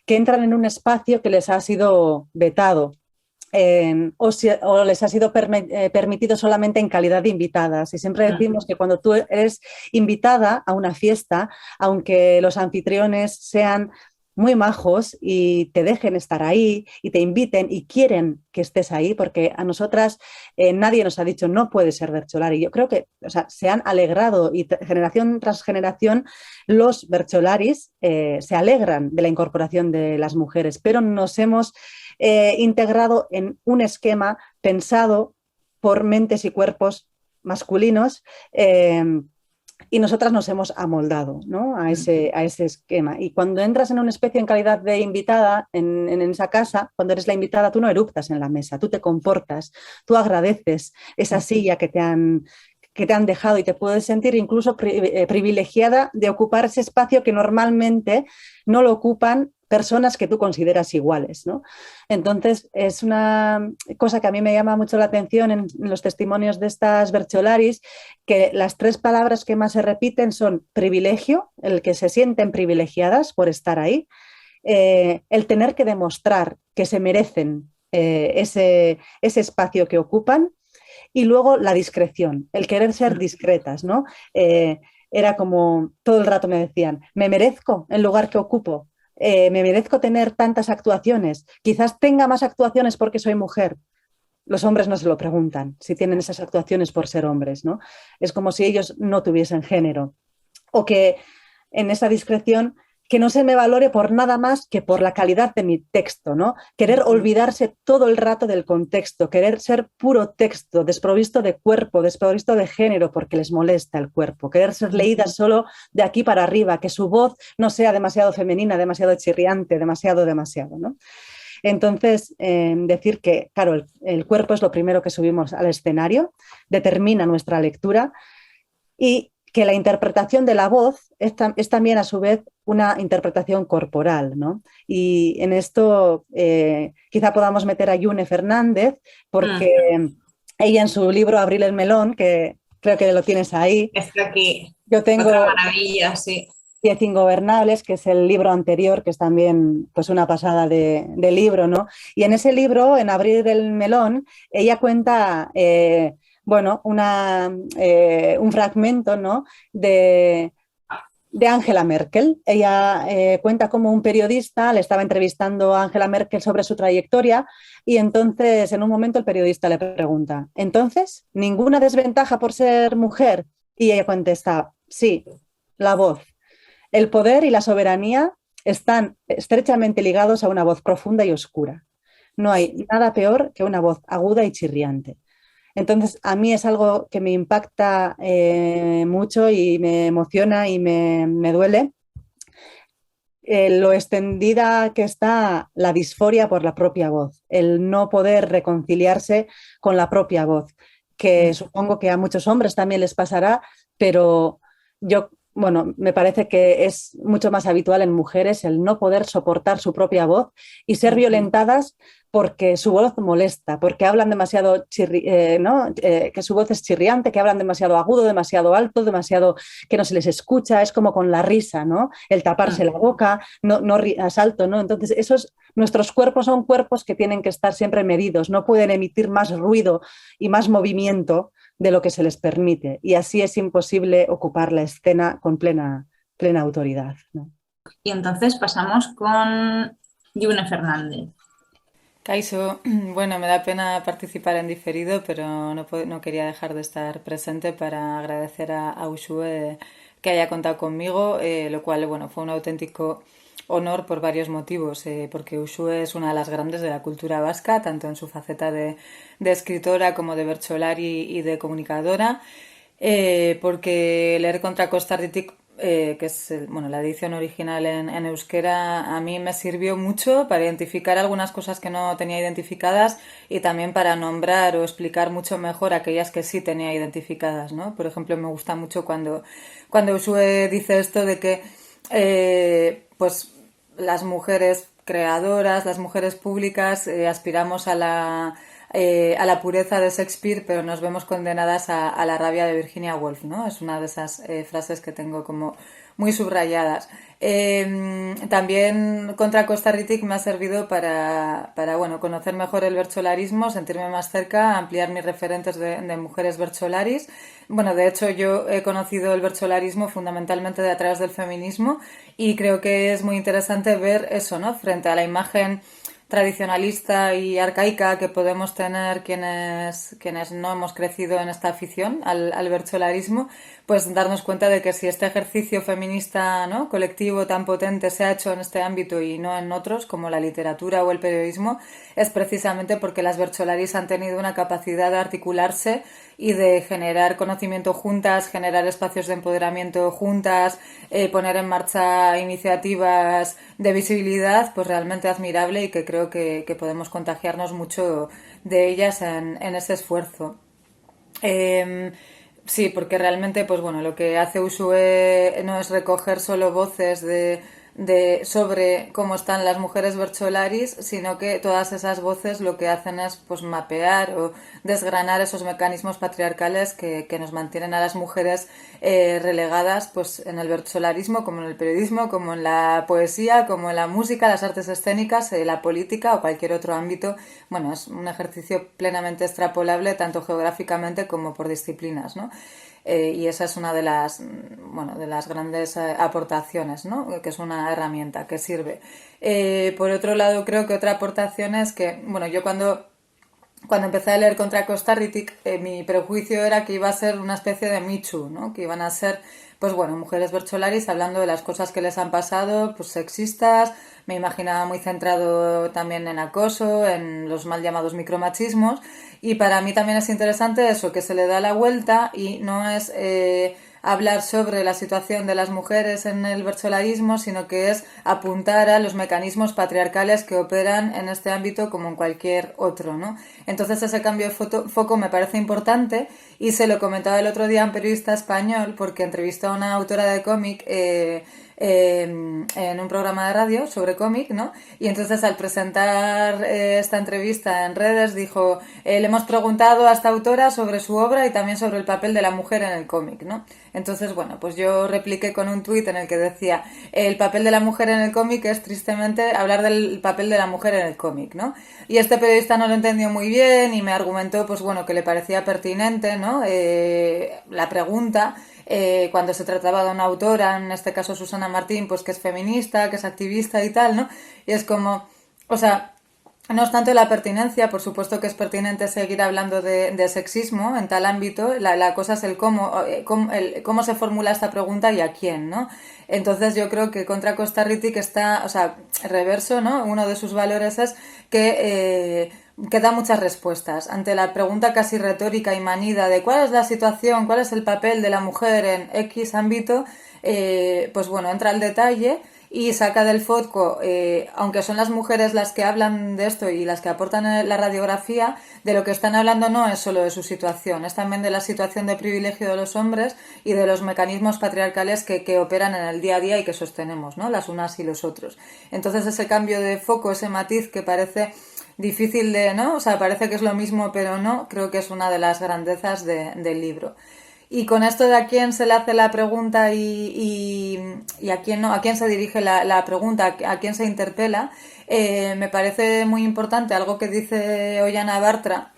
que entran en un espacio que les ha sido vetado. O les ha sido permitido solamente en calidad de invitadas. Y siempre decimos que cuando tú eres invitada a una fiesta, aunque los anfitriones sean muy majos y te dejen estar ahí y te inviten y quieren que estés ahí, porque a nosotras nadie nos ha dicho no puedes ser Bercholari. Yo creo que, o sea, se han alegrado y generación tras generación los Bercholaris se alegran de la incorporación de las mujeres, pero nos hemos integrado en un esquema pensado por mentes y cuerpos masculinos y nosotras nos hemos amoldado, ¿no? a ese esquema. Y cuando entras en una especie en calidad de invitada en esa casa, cuando eres la invitada, tú no eruptas en la mesa, tú te comportas, tú agradeces esa silla que te han dejado y te puedes sentir incluso privilegiada de ocupar ese espacio que normalmente no lo ocupan personas que tú consideras iguales, ¿no? Entonces, es una cosa que a mí me llama mucho la atención en los testimonios de estas Bercholaris, que las tres palabras que más se repiten son privilegio, el que se sienten privilegiadas por estar ahí, el tener que demostrar que se merecen ese espacio que ocupan, y luego la discreción, el querer ser discretas, ¿no? Era como todo el rato me decían, me merezco el lugar que ocupo, me merezco tener tantas actuaciones, quizás tenga más actuaciones porque soy mujer. Los hombres no se lo preguntan si tienen esas actuaciones por ser hombres, ¿no? Es como si ellos no tuviesen género. O que en esa discreción que no se me valore por nada más que por la calidad de mi texto, ¿no? Querer olvidarse todo el rato del contexto, querer ser puro texto, desprovisto de cuerpo, desprovisto de género porque les molesta el cuerpo, querer ser leídas solo de aquí para arriba, que su voz no sea demasiado femenina, demasiado chirriante, demasiado, ¿no? Entonces, decir que, claro, el cuerpo es lo primero que subimos al escenario, determina nuestra lectura, y que la interpretación de la voz es también a su vez una interpretación corporal, ¿no? Y en esto quizá podamos meter a Yune Fernández, porque ella en su libro Abril el melón, que creo que lo tienes ahí. Está aquí. Yo tengo otra maravilla, sí. 10 ingobernables, que es el libro anterior, que es también pues una pasada de libro, ¿no? Y en ese libro, en Abril el melón, ella cuenta bueno, un fragmento, ¿no? de de Angela Merkel. Ella cuenta cómo un periodista le estaba entrevistando a Angela Merkel sobre su trayectoria y entonces en un momento el periodista le pregunta, ¿entonces ninguna desventaja por ser mujer? Y ella contesta, sí, la voz. El poder y la soberanía están estrechamente ligados a una voz profunda y oscura. No hay nada peor que una voz aguda y chirriante. Entonces, a mí es algo que me impacta mucho y me emociona y me duele lo extendida que está la disforia por la propia voz, el no poder reconciliarse con la propia voz, que supongo que a muchos hombres también les pasará, pero yo, bueno, me parece que es mucho más habitual en mujeres el no poder soportar su propia voz y ser violentadas porque su voz molesta, porque hablan demasiado, ¿no? Que su voz es chirriante, que hablan demasiado agudo, demasiado alto, demasiado que no se les escucha, es como con la risa, ¿no? El taparse la boca, no asalto, ¿no? Entonces, nuestros cuerpos son cuerpos que tienen que estar siempre medidos, no pueden emitir más ruido y más movimiento de lo que se les permite. Y así es imposible ocupar la escena con plena autoridad, ¿no? Y entonces pasamos con Yune Fernández. Kaixo, bueno, me da pena participar en diferido, pero no quería dejar de estar presente para agradecer a Ushue que haya contado conmigo, lo cual, bueno, fue un auténtico honor por varios motivos, porque Ushue es una de las grandes de la cultura vasca, tanto en su faceta de escritora como de bertsolari y de comunicadora, porque leer contra Kostarritik, que es bueno, la edición original en euskera, a mí me sirvió mucho para identificar algunas cosas que no tenía identificadas y también para nombrar o explicar mucho mejor aquellas que sí tenía identificadas, ¿no? Por ejemplo, me gusta mucho cuando Ushue dice esto de que pues las mujeres creadoras, las mujeres públicas, aspiramos a la pureza de Shakespeare, pero nos vemos condenadas a la rabia de Virginia Woolf, ¿no? Es una de esas frases que tengo como muy subrayadas. También contra Kostarritik me ha servido para bueno, conocer mejor el bertsolarismo, sentirme más cerca, ampliar mis referentes de mujeres bertsolaris. Bueno, de hecho yo he conocido el bertsolarismo fundamentalmente a través del feminismo y creo que es muy interesante ver eso, ¿no? Frente a la imagen tradicionalista y arcaica que podemos tener quienes no hemos crecido en esta afición al bertsolarismo, pues darnos cuenta de que si este ejercicio feminista, ¿no?, colectivo tan potente se ha hecho en este ámbito y no en otros, como la literatura o el periodismo, es precisamente porque las bertsolaris han tenido una capacidad de articularse y de generar conocimiento juntas, generar espacios de empoderamiento juntas, poner en marcha iniciativas de visibilidad, pues realmente admirable y que creo que podemos contagiarnos mucho de ellas en ese esfuerzo. Sí, porque realmente, pues bueno, lo que hace Ushue no es recoger solo voces sobre cómo están las mujeres bertsolaris, sino que todas esas voces lo que hacen es pues mapear o desgranar esos mecanismos patriarcales que nos mantienen a las mujeres relegadas pues en el bertsolarismo, como en el periodismo, como en la poesía, como en la música, las artes escénicas, la política o cualquier otro ámbito. Bueno, es un ejercicio plenamente extrapolable tanto geográficamente como por disciplinas, ¿no? Y esa es una de las, bueno, de las grandes aportaciones, ¿no?, que es una herramienta que sirve. Por otro lado, creo que otra aportación es que, bueno, yo cuando empecé a leer contra Kostarritik, mi prejuicio era que iba a ser una especie de Michu, ¿no?, que iban a ser, pues bueno, mujeres bertsolaris hablando de las cosas que les han pasado, pues sexistas. Me imaginaba muy centrado también en acoso, en los mal llamados micromachismos, y para mí también es interesante eso, que se le da la vuelta y no es hablar sobre la situación de las mujeres en el bertsolarismo, sino que es apuntar a los mecanismos patriarcales que operan en este ámbito como en cualquier otro, ¿no? Entonces ese cambio de foco me parece importante y se lo comentaba el otro día a un periodista español porque entrevistó a una autora de cómic en un programa de radio sobre cómic, ¿no? Y entonces al presentar esta entrevista en redes dijo, le hemos preguntado a esta autora sobre su obra y también sobre el papel de la mujer en el cómic, ¿no? Entonces, bueno, pues yo repliqué con un tuit en el que decía, el papel de la mujer en el cómic es tristemente hablar del papel de la mujer en el cómic, ¿no? Y este periodista no lo entendió muy bien y me argumentó, pues bueno, que le parecía pertinente, ¿no?, la pregunta. cuando se trataba de una autora, en este caso Susana Martín, pues que es feminista, que es activista y tal, ¿no? Y es como, o sea, no obstante la pertinencia, por supuesto que es pertinente seguir hablando de sexismo en tal ámbito, la cosa es el cómo se formula esta pregunta y a quién, ¿no? Entonces yo creo que contra Costa Rica que está, o sea, Reverso, ¿no? Uno de sus valores es que da muchas respuestas ante la pregunta casi retórica y manida de cuál es la situación, cuál es el papel de la mujer en X ámbito, pues bueno, entra al detalle y saca del foco, aunque son las mujeres las que hablan de esto y las que aportan la radiografía, de lo que están hablando no es solo de su situación, es también de la situación de privilegio de los hombres y de los mecanismos patriarcales que operan en el día a día y que sostenemos, ¿no? Las unas y los otros. Entonces ese cambio de foco, ese matiz que parece difícil de, ¿no? O sea, parece que es lo mismo, pero no, creo que es una de las grandezas del libro. Y con esto de a quién se le hace la pregunta y a quién no, a quién se dirige la pregunta, a quién se interpela, me parece muy importante algo que dice Ollana Bartra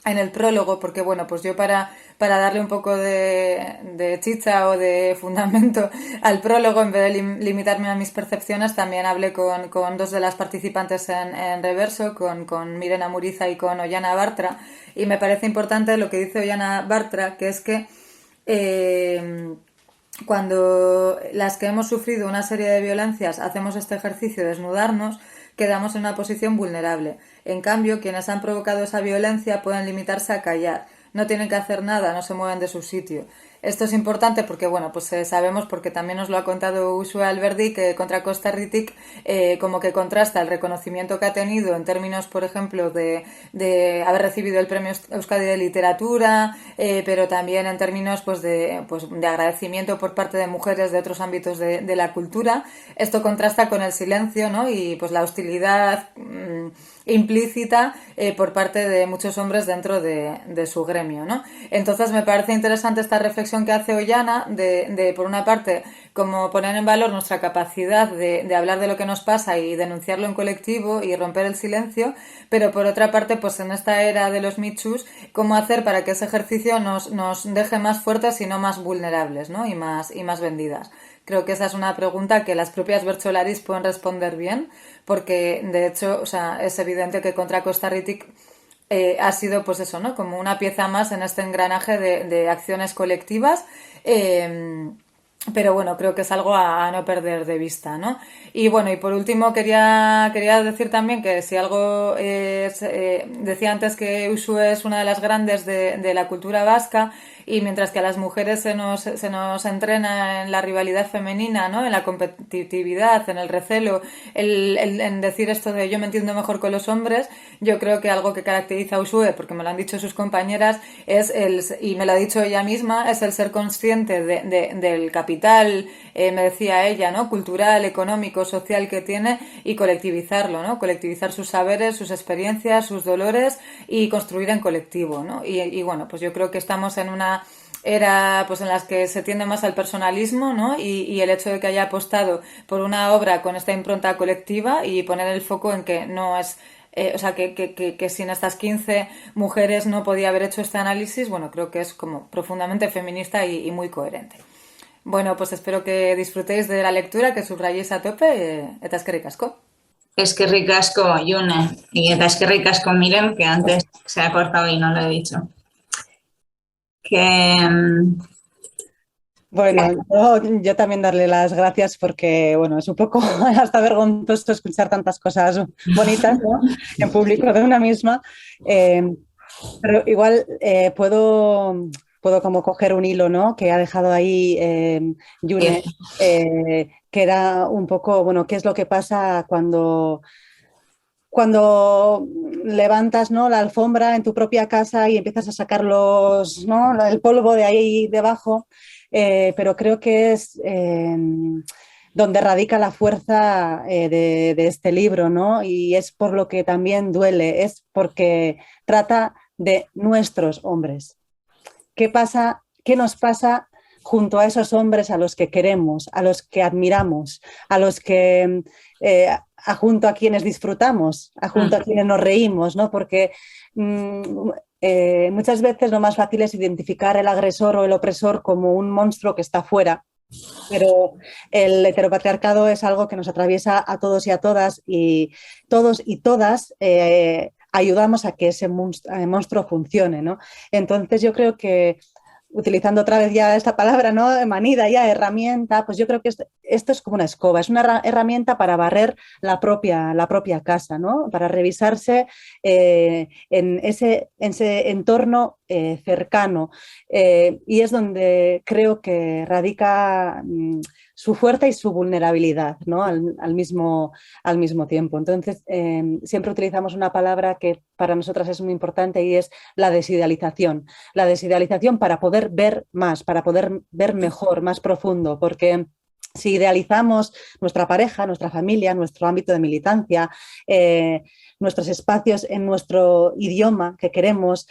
en el prólogo, porque bueno, pues yo para darle un poco de chicha o de fundamento al prólogo, en vez de limitarme a mis percepciones, también hablé con dos de las participantes en Reverso, con Mirena Muriza y con Ollana Bartra, y me parece importante lo que dice Ollana Bartra, que es que cuando las que hemos sufrido una serie de violencias hacemos este ejercicio de desnudarnos, quedamos en una posición vulnerable. En cambio, quienes han provocado esa violencia pueden limitarse a callar. No tienen que hacer nada, no se mueven de su sitio. Esto es importante porque, bueno, pues sabemos, porque también nos lo ha contado Uxue Alberdi, que contra Costa Ritic como que contrasta el reconocimiento que ha tenido en términos, por ejemplo, de haber recibido el premio Euskadi de Literatura, pero también en términos pues de agradecimiento por parte de mujeres de otros ámbitos de la cultura. Esto contrasta con el silencio, ¿no? Y pues la hostilidad implícita por parte de muchos hombres dentro de su gremio, ¿no? Entonces me parece interesante esta reflexión que hace Ollana de por una parte, como poner en valor nuestra capacidad de hablar de lo que nos pasa y denunciarlo en colectivo y romper el silencio, pero por otra parte, pues en esta era de los Me Toos, cómo hacer para que ese ejercicio nos deje más fuertes y no más vulnerables, ¿no? Y más vendidas. Creo que esa es una pregunta que las propias Bercholaris pueden responder bien, porque de hecho, o sea, es evidente que contra Costa Rica ha sido, pues eso, ¿no? Como una pieza más en este engranaje de acciones colectivas. Pero bueno, creo que es algo a no perder de vista, ¿no? Y bueno, y por último quería decir también que si algo es, decía antes que Uxue es una de las grandes de la cultura vasca, y mientras que a las mujeres se nos entrena en la rivalidad femenina, ¿no? En la competitividad, en el recelo, en decir esto de yo me entiendo mejor con los hombres, yo creo que algo que caracteriza a Uxue, porque me lo han dicho sus compañeras, y me lo ha dicho ella misma, es el ser consciente del capital, me decía ella, ¿no? Cultural, económico, social que tiene, y colectivizarlo, ¿no? Colectivizar sus saberes, sus experiencias, sus dolores, y construir en colectivo, ¿no? Y bueno, pues yo creo que estamos en una era pues en las que se tiende más al personalismo, ¿no? Y el hecho de que haya apostado por una obra con esta impronta colectiva y poner el foco en que no es o sea, que sin estas 15 mujeres no podía haber hecho este análisis, bueno, creo que es como profundamente feminista y muy coherente. Bueno, pues espero que disfrutéis de la lectura, que subrayéis a tope, eta eskerrik asko. Eskerrik asko, June, y eta eskerrik asko, Miren, que antes se ha cortado y no lo he dicho. Bueno, yo también darle las gracias porque, bueno, es un poco hasta vergonzoso escuchar tantas cosas bonitas, ¿no? En público de una misma, pero igual puedo como coger un hilo, ¿no? Que ha dejado ahí June, que era un poco, bueno, qué es lo que pasa cuando levantas, ¿no? La alfombra en tu propia casa y empiezas a sacar ¿no? El polvo de ahí debajo, pero creo que es donde radica la fuerza de este libro, ¿no? Y es por lo que también duele, es porque trata de nuestros hombres. ¿Qué pasa? ¿Qué nos pasa junto a esos hombres a los que queremos, a los que admiramos, a los que junto a quienes disfrutamos, junto a quienes nos reímos, ¿no? Porque muchas veces lo más fácil es identificar el agresor o el opresor como un monstruo que está fuera, pero el heteropatriarcado es algo que nos atraviesa a todos y a todas, y todos y todas ayudamos a que ese monstruo funcione, ¿no? Entonces yo creo que, utilizando otra vez ya esta palabra, ¿no? Manida, ya herramienta, pues yo creo que esto es como una escoba, es una herramienta para barrer la propia casa, ¿no? Para revisarse en ese entorno cercano. Y es donde creo que radica su fuerza y su vulnerabilidad, ¿no? al mismo tiempo. Entonces, siempre utilizamos una palabra que para nosotras es muy importante, y es la desidealización. La desidealización para poder ver más, para poder ver mejor, más profundo, porque si idealizamos nuestra pareja, nuestra familia, nuestro ámbito de militancia, nuestros espacios en nuestro idioma que queremos,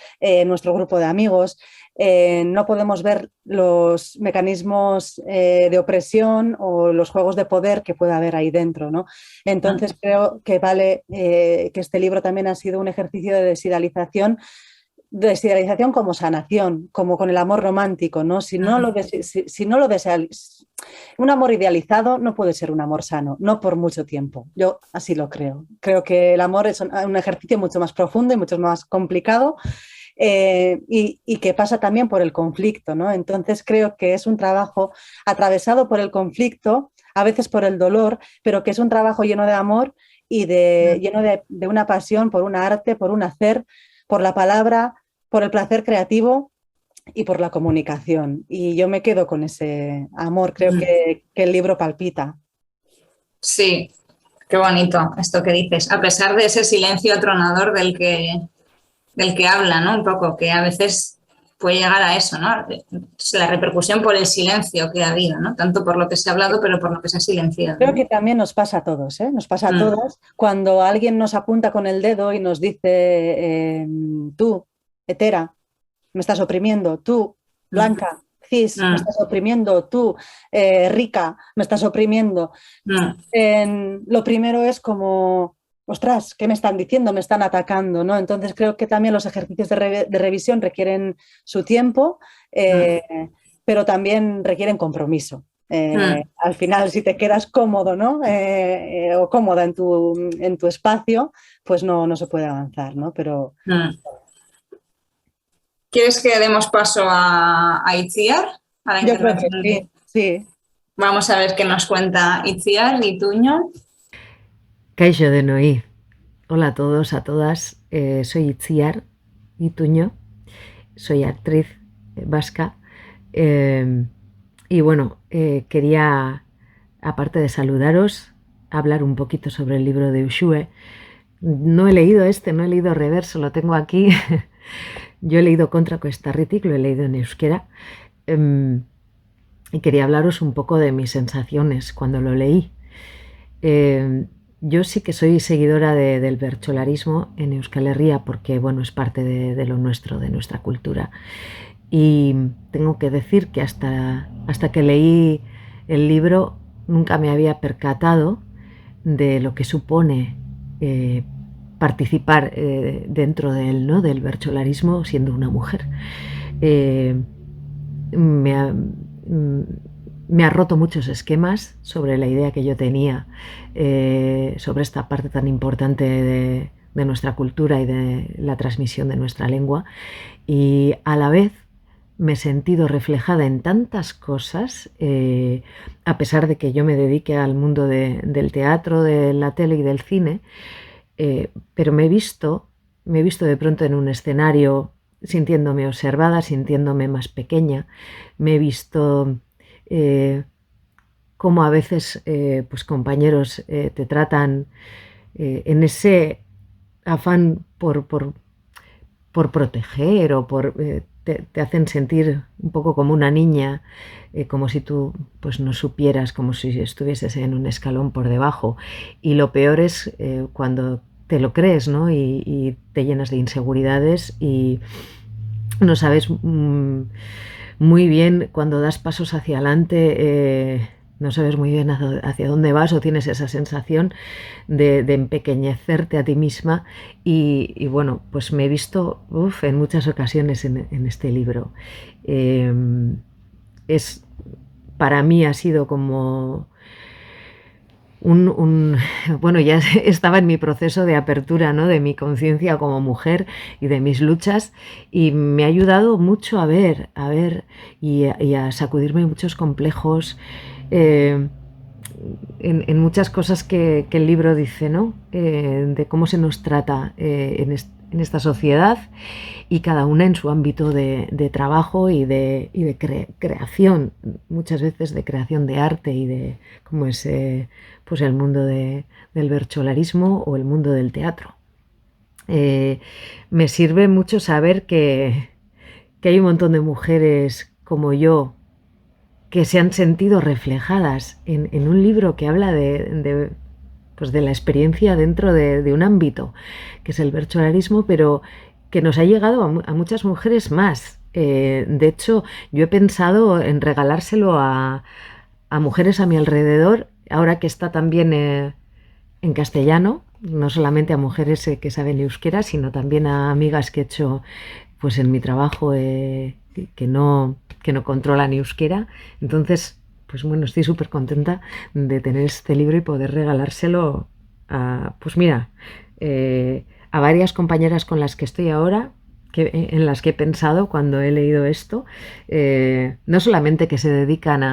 nuestro grupo de amigos, no podemos ver los mecanismos de opresión o los juegos de poder que pueda haber ahí dentro, ¿no? Entonces creo que vale que este libro también ha sido un ejercicio de desidealización como sanación, como con el amor romántico, ¿no? Si no lo deseas, un amor idealizado no puede ser un amor sano, no por mucho tiempo. Yo así lo creo. Creo que el amor es un ejercicio mucho más profundo y mucho más complicado, y que pasa también por el conflicto, ¿no? Entonces creo que es un trabajo atravesado por el conflicto, a veces por el dolor, pero que es un trabajo lleno de amor y lleno de una pasión por un arte, por un hacer, por la palabra, por el placer creativo y por la comunicación. Y yo me quedo con ese amor, creo que el libro palpita. Sí, qué bonito esto que dices, a pesar de ese silencio atronador del que habla, ¿no? Un poco, que a veces puede llegar a eso, ¿no? La repercusión por el silencio que ha habido, ¿no? Tanto por lo que se ha hablado, pero por lo que se ha silenciado, ¿no? Creo que también nos pasa a todos, ¿eh? Nos pasa a todas cuando alguien nos apunta con el dedo y nos dice, tú, hetera, me estás oprimiendo, tú, blanca, cis, me estás oprimiendo, tú, rica, me estás oprimiendo. Lo primero es como, ostras, ¿qué me están diciendo? Me están atacando, ¿no? Entonces creo que también los ejercicios de revisión requieren su tiempo, pero también requieren compromiso. Al final, si te quedas cómodo, ¿no? O cómoda en tu espacio, pues no se puede avanzar, ¿no? Pero... ¿Quieres que demos paso a Itziar? A la Yo creo que intervención. sí. Vamos a ver qué nos cuenta Itziar y Tuño. Kaixo denoi. Hola a todos, a todas. Soy Itziar Ituño, soy actriz vasca. Y bueno, quería, aparte de saludaros, hablar un poquito sobre el libro de Uxue. No he leído no he leído Reverso, lo tengo aquí. Yo he leído Contra Costa-Ritic, lo he leído en euskera. Y quería hablaros un poco de mis sensaciones cuando lo leí. Yo sí que soy seguidora del bertsolarismo en Euskal Herria porque, bueno, es parte de lo nuestro, de nuestra cultura. Y tengo que decir que hasta que leí el libro nunca me había percatado de lo que supone participar dentro de él, ¿no? Del bertsolarismo siendo una mujer. Me ha roto muchos esquemas sobre la idea que yo tenía sobre esta parte tan importante de nuestra cultura y de la transmisión de nuestra lengua, y a la vez me he sentido reflejada en tantas cosas, a pesar de que yo me dedique al mundo del teatro, de la tele y del cine, pero me he visto de pronto en un escenario sintiéndome observada, sintiéndome más pequeña. Me he visto cómo a veces pues compañeros te tratan en ese afán por proteger o te hacen sentir un poco como una niña, como si tú pues no supieras, como si estuvieses en un escalón por debajo. Y lo peor es cuando te lo crees, ¿no? Y te llenas de inseguridades y no sabes muy bien cuando das pasos hacia adelante no sabes muy bien hacia dónde vas o tienes esa sensación de empequeñecerte a ti misma y bueno, pues me he visto en muchas ocasiones en este libro. Eh, es, para mí ha sido como bueno, ya estaba en mi proceso de apertura, ¿no? De mi conciencia como mujer y de mis luchas y me ha ayudado mucho a ver y a sacudirme muchos complejos eh, en muchas cosas que el libro dice, ¿no? De cómo se nos trata en esta sociedad y cada una en su ámbito de trabajo y de creación, muchas veces de creación de arte y de cómo es pues el mundo del bercholarismo o el mundo del teatro. Me sirve mucho saber que hay un montón de mujeres como yo que se han sentido reflejadas en un libro que habla pues de la experiencia dentro de un ámbito, que es el bercholarismo, pero que nos ha llegado a muchas mujeres más. De hecho, yo he pensado en regalárselo a mujeres a mi alrededor, ahora que está también en castellano, no solamente a mujeres que saben euskera, sino también a amigas que he hecho pues en mi trabajo que no controlan euskera. Entonces, pues bueno, estoy súper contenta de tener este libro y poder regalárselo pues mira, a varias compañeras con las que estoy ahora, en las que he pensado cuando he leído esto, no solamente que se dedican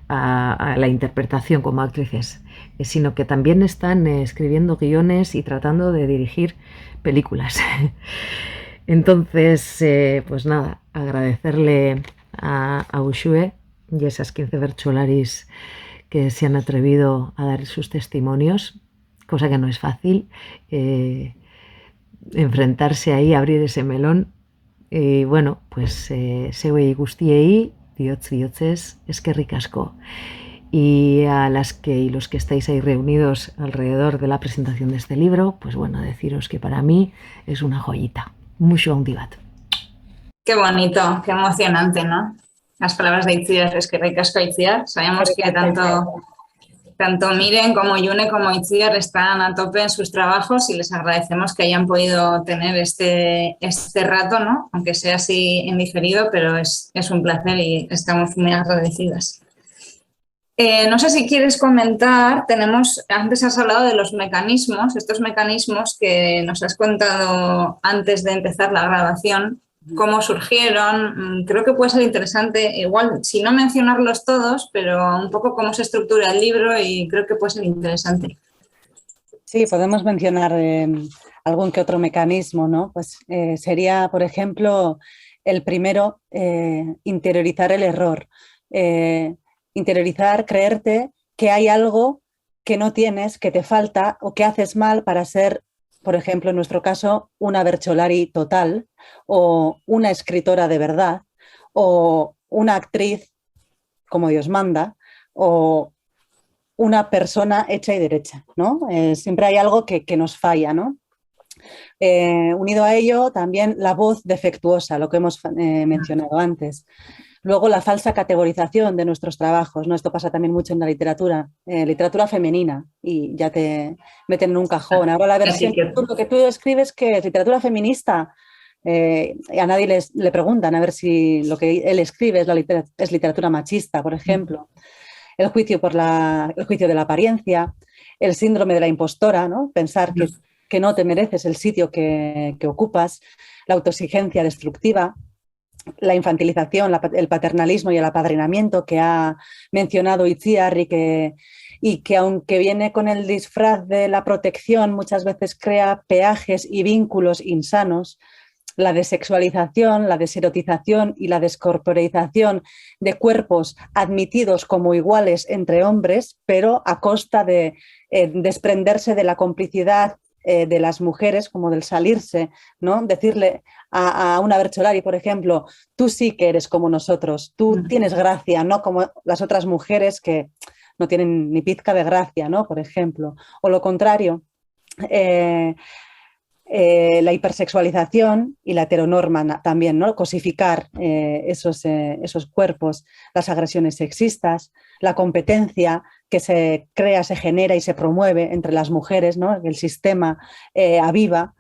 a la interpretación como actrices, sino que también están escribiendo guiones y tratando de dirigir películas. Entonces, pues nada, agradecerle a Uxue y esas 15 bercholaris que se han atrevido a dar sus testimonios, cosa que no es fácil, enfrentarse ahí, abrir ese melón. Y bueno, pues zeuei guztiei, bihotzez, eskerrik asko. Y a las que y los que estáis ahí reunidos alrededor de la presentación de este libro, pues bueno, deciros que para mí es una joyita. Mucho handi bat. Qué bonito, qué emocionante, ¿no? Las palabras de Itziar, es que ricasco Itziar. Sabemos que tanto Miren como Yune como Itziar están a tope en sus trabajos y les agradecemos que hayan podido tener este rato, ¿no? Aunque sea así en diferido, pero es un placer y estamos muy agradecidas. No sé si quieres comentar, antes has hablado de los mecanismos, estos mecanismos que nos has contado antes de empezar la grabación, cómo surgieron. Creo que puede ser interesante, igual, si no mencionarlos todos, pero un poco cómo se estructura el libro y creo que puede ser interesante. Sí, podemos mencionar algún que otro mecanismo, ¿no? Pues sería, por ejemplo, el primero, interiorizar el error. Interiorizar, creerte que hay algo que no tienes, que te falta o que haces mal para ser, por ejemplo, en nuestro caso, una bercholari total o una escritora de verdad o una actriz como Dios manda o una persona hecha y derecha, ¿no? Siempre hay algo que nos falla, ¿no? Unido a ello, también la voz defectuosa, lo que hemos mencionado antes. Luego, la falsa categorización de nuestros trabajos, ¿no? Esto pasa también mucho en la literatura femenina, y ya te meten en un cajón. Ahora la versión, lo que tú escribes, que es literatura feminista, y a nadie le preguntan a ver si lo que él escribe es literatura machista, por ejemplo. El juicio de la apariencia, el síndrome de la impostora, ¿no? Pensar que no te mereces el sitio que ocupas, la autoexigencia destructiva, la infantilización, el paternalismo y el apadrinamiento que ha mencionado Itziar y que aunque viene con el disfraz de la protección, muchas veces crea peajes y vínculos insanos. La desexualización, la deserotización y la descorporeización de cuerpos admitidos como iguales entre hombres, pero a costa de desprenderse de la complicidad de las mujeres, como del salirse, ¿no? Decirle a una bercholari, por ejemplo, tú sí que eres como nosotros, tú tienes gracia, no como las otras mujeres que no tienen ni pizca de gracia, ¿no? Por ejemplo. O lo contrario, la hipersexualización y la heteronorma también, ¿no? Cosificar esos cuerpos, las agresiones sexistas, la competencia que se crea, se genera y se promueve entre las mujeres, ¿no? El sistema aviva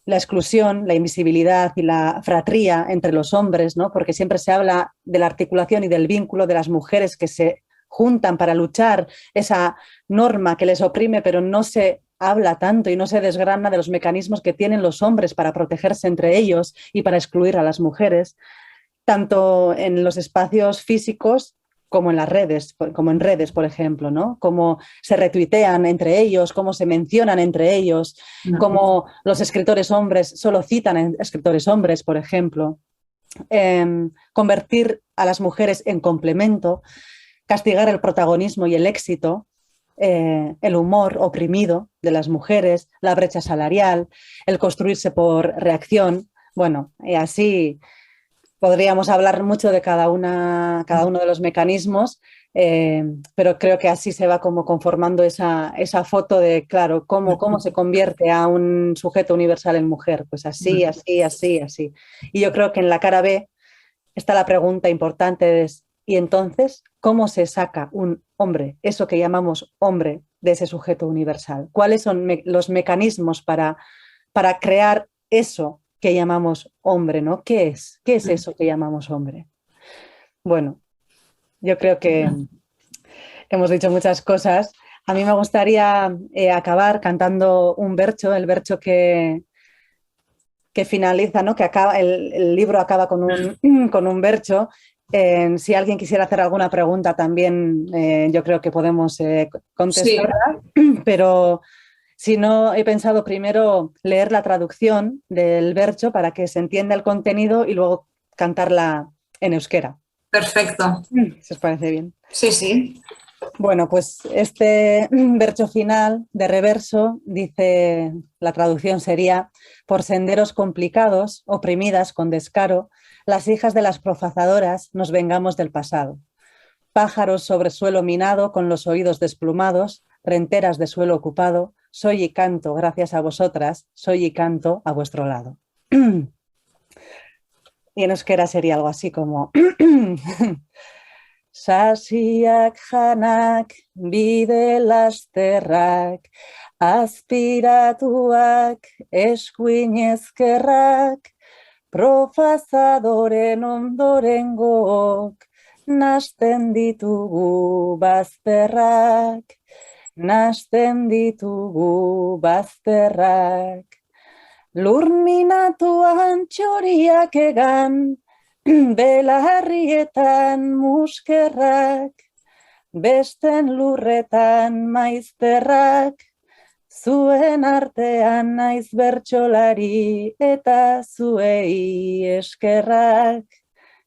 la exclusión, la invisibilidad y la fratría entre los hombres, ¿no? Porque siempre se habla de la articulación y del vínculo de las mujeres que se juntan para luchar esa norma que les oprime, pero no se habla tanto y no se desgrana de los mecanismos que tienen los hombres para protegerse entre ellos y para excluir a las mujeres, tanto en los espacios físicos como en las redes, como en redes, por ejemplo, ¿no? Cómo se retuitean entre ellos, cómo se mencionan entre ellos, cómo los escritores hombres solo citan a escritores hombres, por ejemplo. Convertir a las mujeres en complemento, castigar el protagonismo y el éxito, el humor oprimido de las mujeres, la brecha salarial, el construirse por reacción. Bueno, y así podríamos hablar mucho de cada uno de los mecanismos, pero creo que así se va como conformando esa foto de, claro, cómo se convierte a un sujeto universal en mujer. Pues así, así, así, así. Y yo creo que en la cara B está la pregunta importante es, ¿y entonces cómo se saca un hombre, eso que llamamos hombre, de ese sujeto universal? ¿Cuáles son los mecanismos para crear eso que llamamos hombre, ¿no? ¿Qué es? ¿Qué es eso que llamamos hombre? Bueno, yo creo que hemos dicho muchas cosas. A mí me gustaría acabar cantando un verso, el verso que finaliza, ¿no? Que acaba, el libro acaba con un verso. Si alguien quisiera hacer alguna pregunta también, yo creo que podemos contestarla, sí. Pero si no, he pensado primero leer la traducción del verso para que se entienda el contenido y luego cantarla en euskera. Perfecto. ¿Si os parece bien? Sí, sí. Bueno, pues este verso final de reverso dice, la traducción sería: por senderos complicados, oprimidas con descaro, las hijas de las profazadoras nos vengamos del pasado. Pájaros sobre suelo minado con los oídos desplumados, renteras de suelo ocupado, soy y canto gracias a vosotras, soy y canto a vuestro lado. Y en euskera sería algo así como... Sasiak janak, bide lasterrak, aspiratuak, eskuin ezkerrak, profazadoren ondorengook, nasten ditugu bazterrak, nasten ditugu bazterrak. Lurminatuan txoriak egan, belarrietan muskerrak, besten lurretan maizterrak, zuen artean naiz bertsolari eta zuei eskerrak,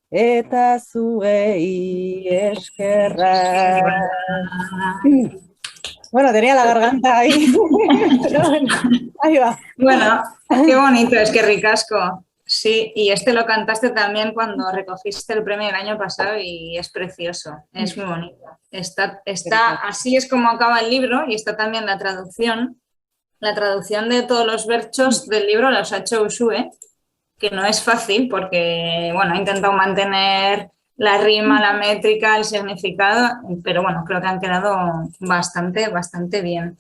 eta zuei eskerrak. Bueno, tenía la garganta ahí. Pero bueno, ahí va. Bueno, qué bonito, es que ricasco. Sí, y este lo cantaste también cuando recogiste el premio el año pasado y es precioso, es muy bonito. Está, así es como acaba el libro y está también la traducción. La traducción de todos los versos del libro los ha hecho Ushue, que no es fácil porque, bueno, ha intentado mantener la rima, la métrica, el significado, pero bueno, creo que han quedado bastante bien.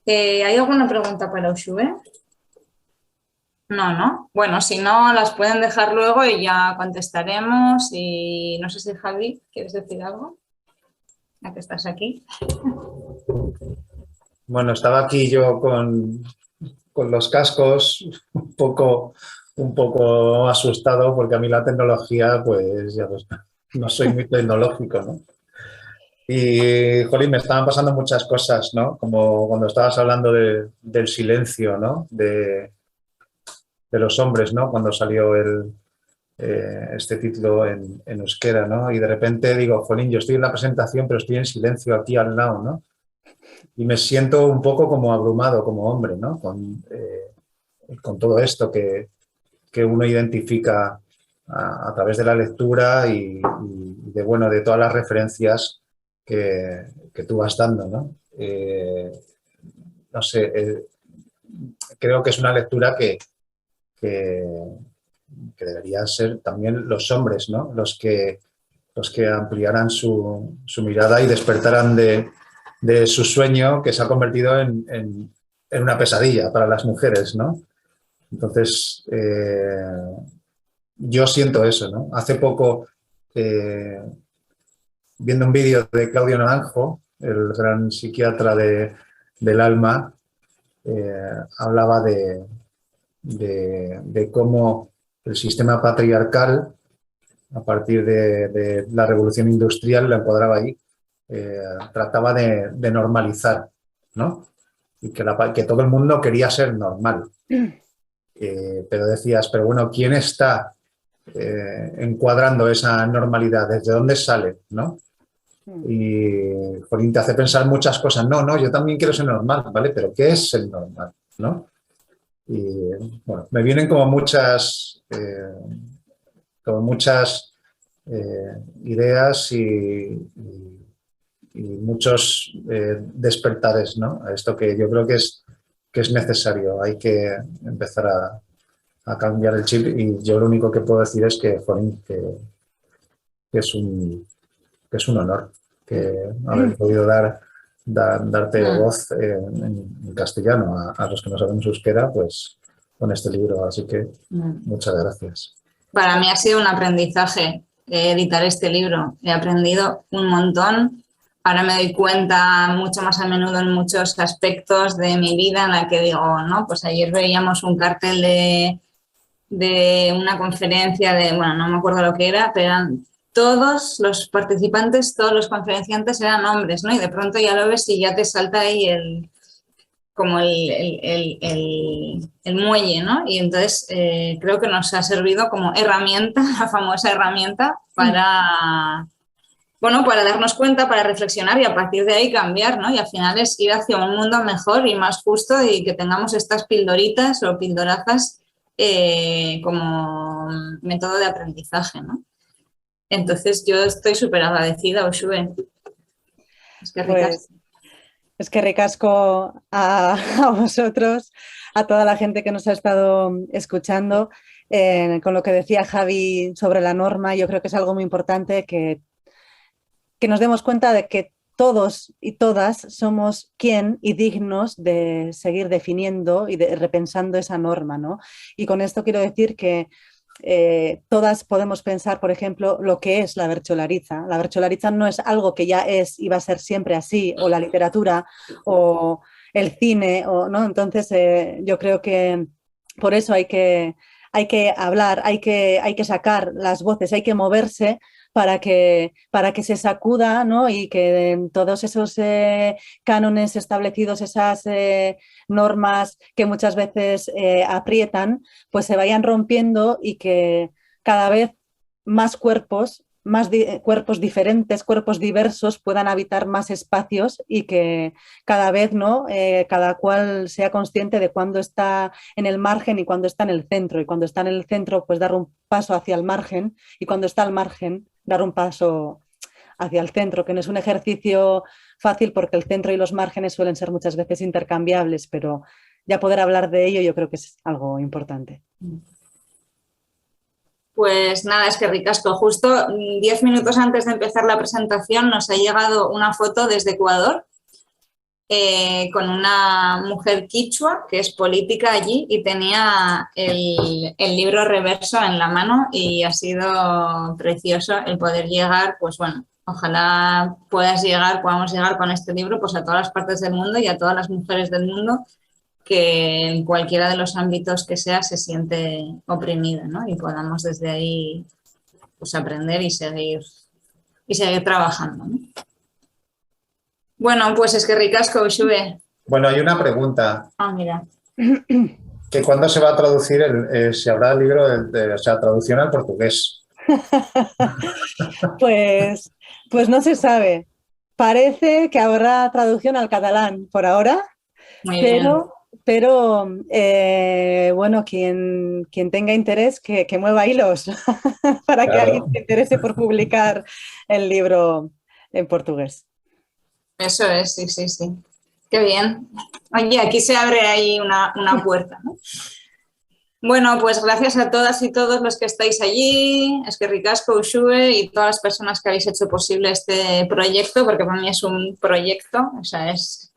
¿Hay alguna pregunta para Ushue? No, ¿no? Bueno, si no, las pueden dejar luego y ya contestaremos. Y no sé si Javi, ¿quieres decir algo? Ya que estás aquí. Bueno, estaba aquí yo con los cascos un poco asustado porque a mí la tecnología, pues ya pues, no soy muy tecnológico, ¿no? Y, jolín, me estaban pasando muchas cosas, ¿no? Como cuando estabas hablando del silencio, ¿no? De los hombres, ¿no? Cuando salió este título en euskera, ¿no? Y de repente digo, jolín, yo estoy en la presentación, pero estoy en silencio aquí al lado, ¿no? Y me siento un poco como abrumado como hombre, ¿no? Con todo esto que uno identifica a través de la lectura y de, bueno, de todas las referencias que tú vas dando, ¿no? No sé, creo que es una lectura que deberían ser también los hombres, ¿no? Los que ampliaran su mirada y despertaran de su sueño que se ha convertido en una pesadilla para las mujeres, ¿no? Entonces, yo siento eso, ¿no? Hace poco, viendo un vídeo de Claudio Naranjo, el gran psiquiatra del alma, hablaba de cómo el sistema patriarcal, a partir de la revolución industrial, lo encuadraba ahí, trataba de normalizar, ¿no? Y que todo el mundo quería ser normal. Pero decías, pero bueno, ¿quién está encuadrando esa normalidad? ¿Desde dónde sale? ¿No? Y Jolín, te hace pensar muchas cosas. No, yo también quiero ser normal, ¿vale? Pero ¿qué es el normal? ¿No? Y bueno, me vienen como muchas ideas y muchos despertares, ¿no? A esto que yo creo que es necesario. Hay que empezar a cambiar el chip y yo lo único que puedo decir es que, jolín, que es un honor que haber podido darte voz en castellano a los que no sabemos euskera, pues con este libro. Así que muchas gracias. Para mí ha sido un aprendizaje editar este libro. He aprendido un montón. Ahora me doy cuenta mucho más a menudo en muchos aspectos de mi vida en la que digo, no, pues ayer veíamos un cartel de una conferencia bueno, no me acuerdo lo que era, pero eran todos los participantes, todos los conferenciantes eran hombres, ¿no? Y de pronto ya lo ves y ya te salta ahí el muelle, ¿no? Y entonces creo que nos ha servido como herramienta, la famosa herramienta, para darnos cuenta, para reflexionar y a partir de ahí cambiar, ¿no? Y al final es ir hacia un mundo mejor y más justo y que tengamos estas pildoritas o pildorazas como método de aprendizaje, ¿no? Entonces yo estoy súper agradecida, Uxue. Es que ricas. Pues, es que ricasco a vosotros, a toda la gente que nos ha estado escuchando. Con lo que decía Javi sobre la norma, yo creo que es algo muy importante que nos demos cuenta de que todos y todas somos quien y dignos de seguir definiendo y repensando esa norma, ¿no? Y con esto quiero decir que todas podemos pensar, por ejemplo, lo que es la bercholariza. La bercholariza no es algo que ya es y va a ser siempre así, o la literatura, o el cine, ¿no? Entonces, yo creo que por eso hay que hablar, hay que sacar las voces, hay que moverse para que se sacuda, ¿no? Y que todos esos cánones establecidos, esas normas que muchas veces aprietan, pues se vayan rompiendo y que cada vez más cuerpos, cuerpos diferentes, cuerpos diversos puedan habitar más espacios y que cada vez, ¿no? Cada cual sea consciente de cuándo está en el margen y cuándo está en el centro. Y cuando está en el centro, pues dar un paso hacia el margen, y cuando está al margen, dar un paso hacia el centro, que no es un ejercicio fácil porque el centro y los márgenes suelen ser muchas veces intercambiables, pero ya poder hablar de ello yo creo que es algo importante. Pues nada, es que ricasco. Justo 10 minutos antes de empezar la presentación nos ha llegado una foto desde Ecuador con una mujer quichua que es política allí y tenía el libro Reverso en la mano y ha sido precioso el poder llegar, pues bueno, ojalá podamos llegar con este libro pues a todas las partes del mundo y a todas las mujeres del mundo que en cualquiera de los ámbitos que sea se siente oprimida, ¿no? Y podamos desde ahí pues aprender y seguir trabajando, ¿no? Bueno, pues es que ricasco, Uxue. Bueno, hay una pregunta. Ah, mira. ¿Que cuándo se va a traducir se habrá el libro o sea, traducción al portugués? Pues no se sabe. Parece que habrá traducción al catalán por ahora, pero bueno, quien tenga interés que mueva hilos para que alguien se interese por publicar el libro en portugués. Eso es, sí. Qué bien. Oye, aquí se abre ahí una puerta, ¿no? Bueno, pues gracias a todas y todos los que estáis allí, Eskerrik asko, Uxue, y todas las personas que habéis hecho posible este proyecto, porque para mí es un proyecto, o sea, es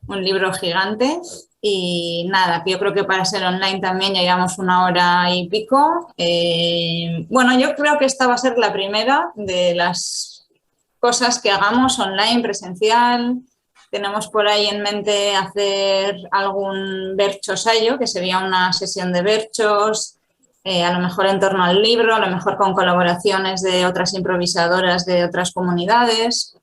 un libro gigante. Y nada, yo creo que para ser online también ya llevamos 1 hora y pico. Bueno, yo creo que esta va a ser la primera de las cosas que hagamos online, presencial. Tenemos por ahí en mente hacer algún berchosayo, que sería una sesión de berchos, a lo mejor en torno al libro, a lo mejor con colaboraciones de otras improvisadoras de otras comunidades.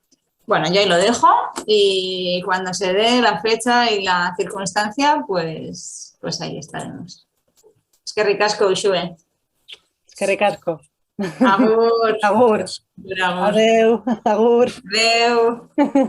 Bueno, yo ahí lo dejo y cuando se dé la fecha y la circunstancia, pues ahí estaremos. Eskerrik asko, Uxue. Eskerrik asko. Agur. Agur. Agur. Adeu. Agur. Adeu.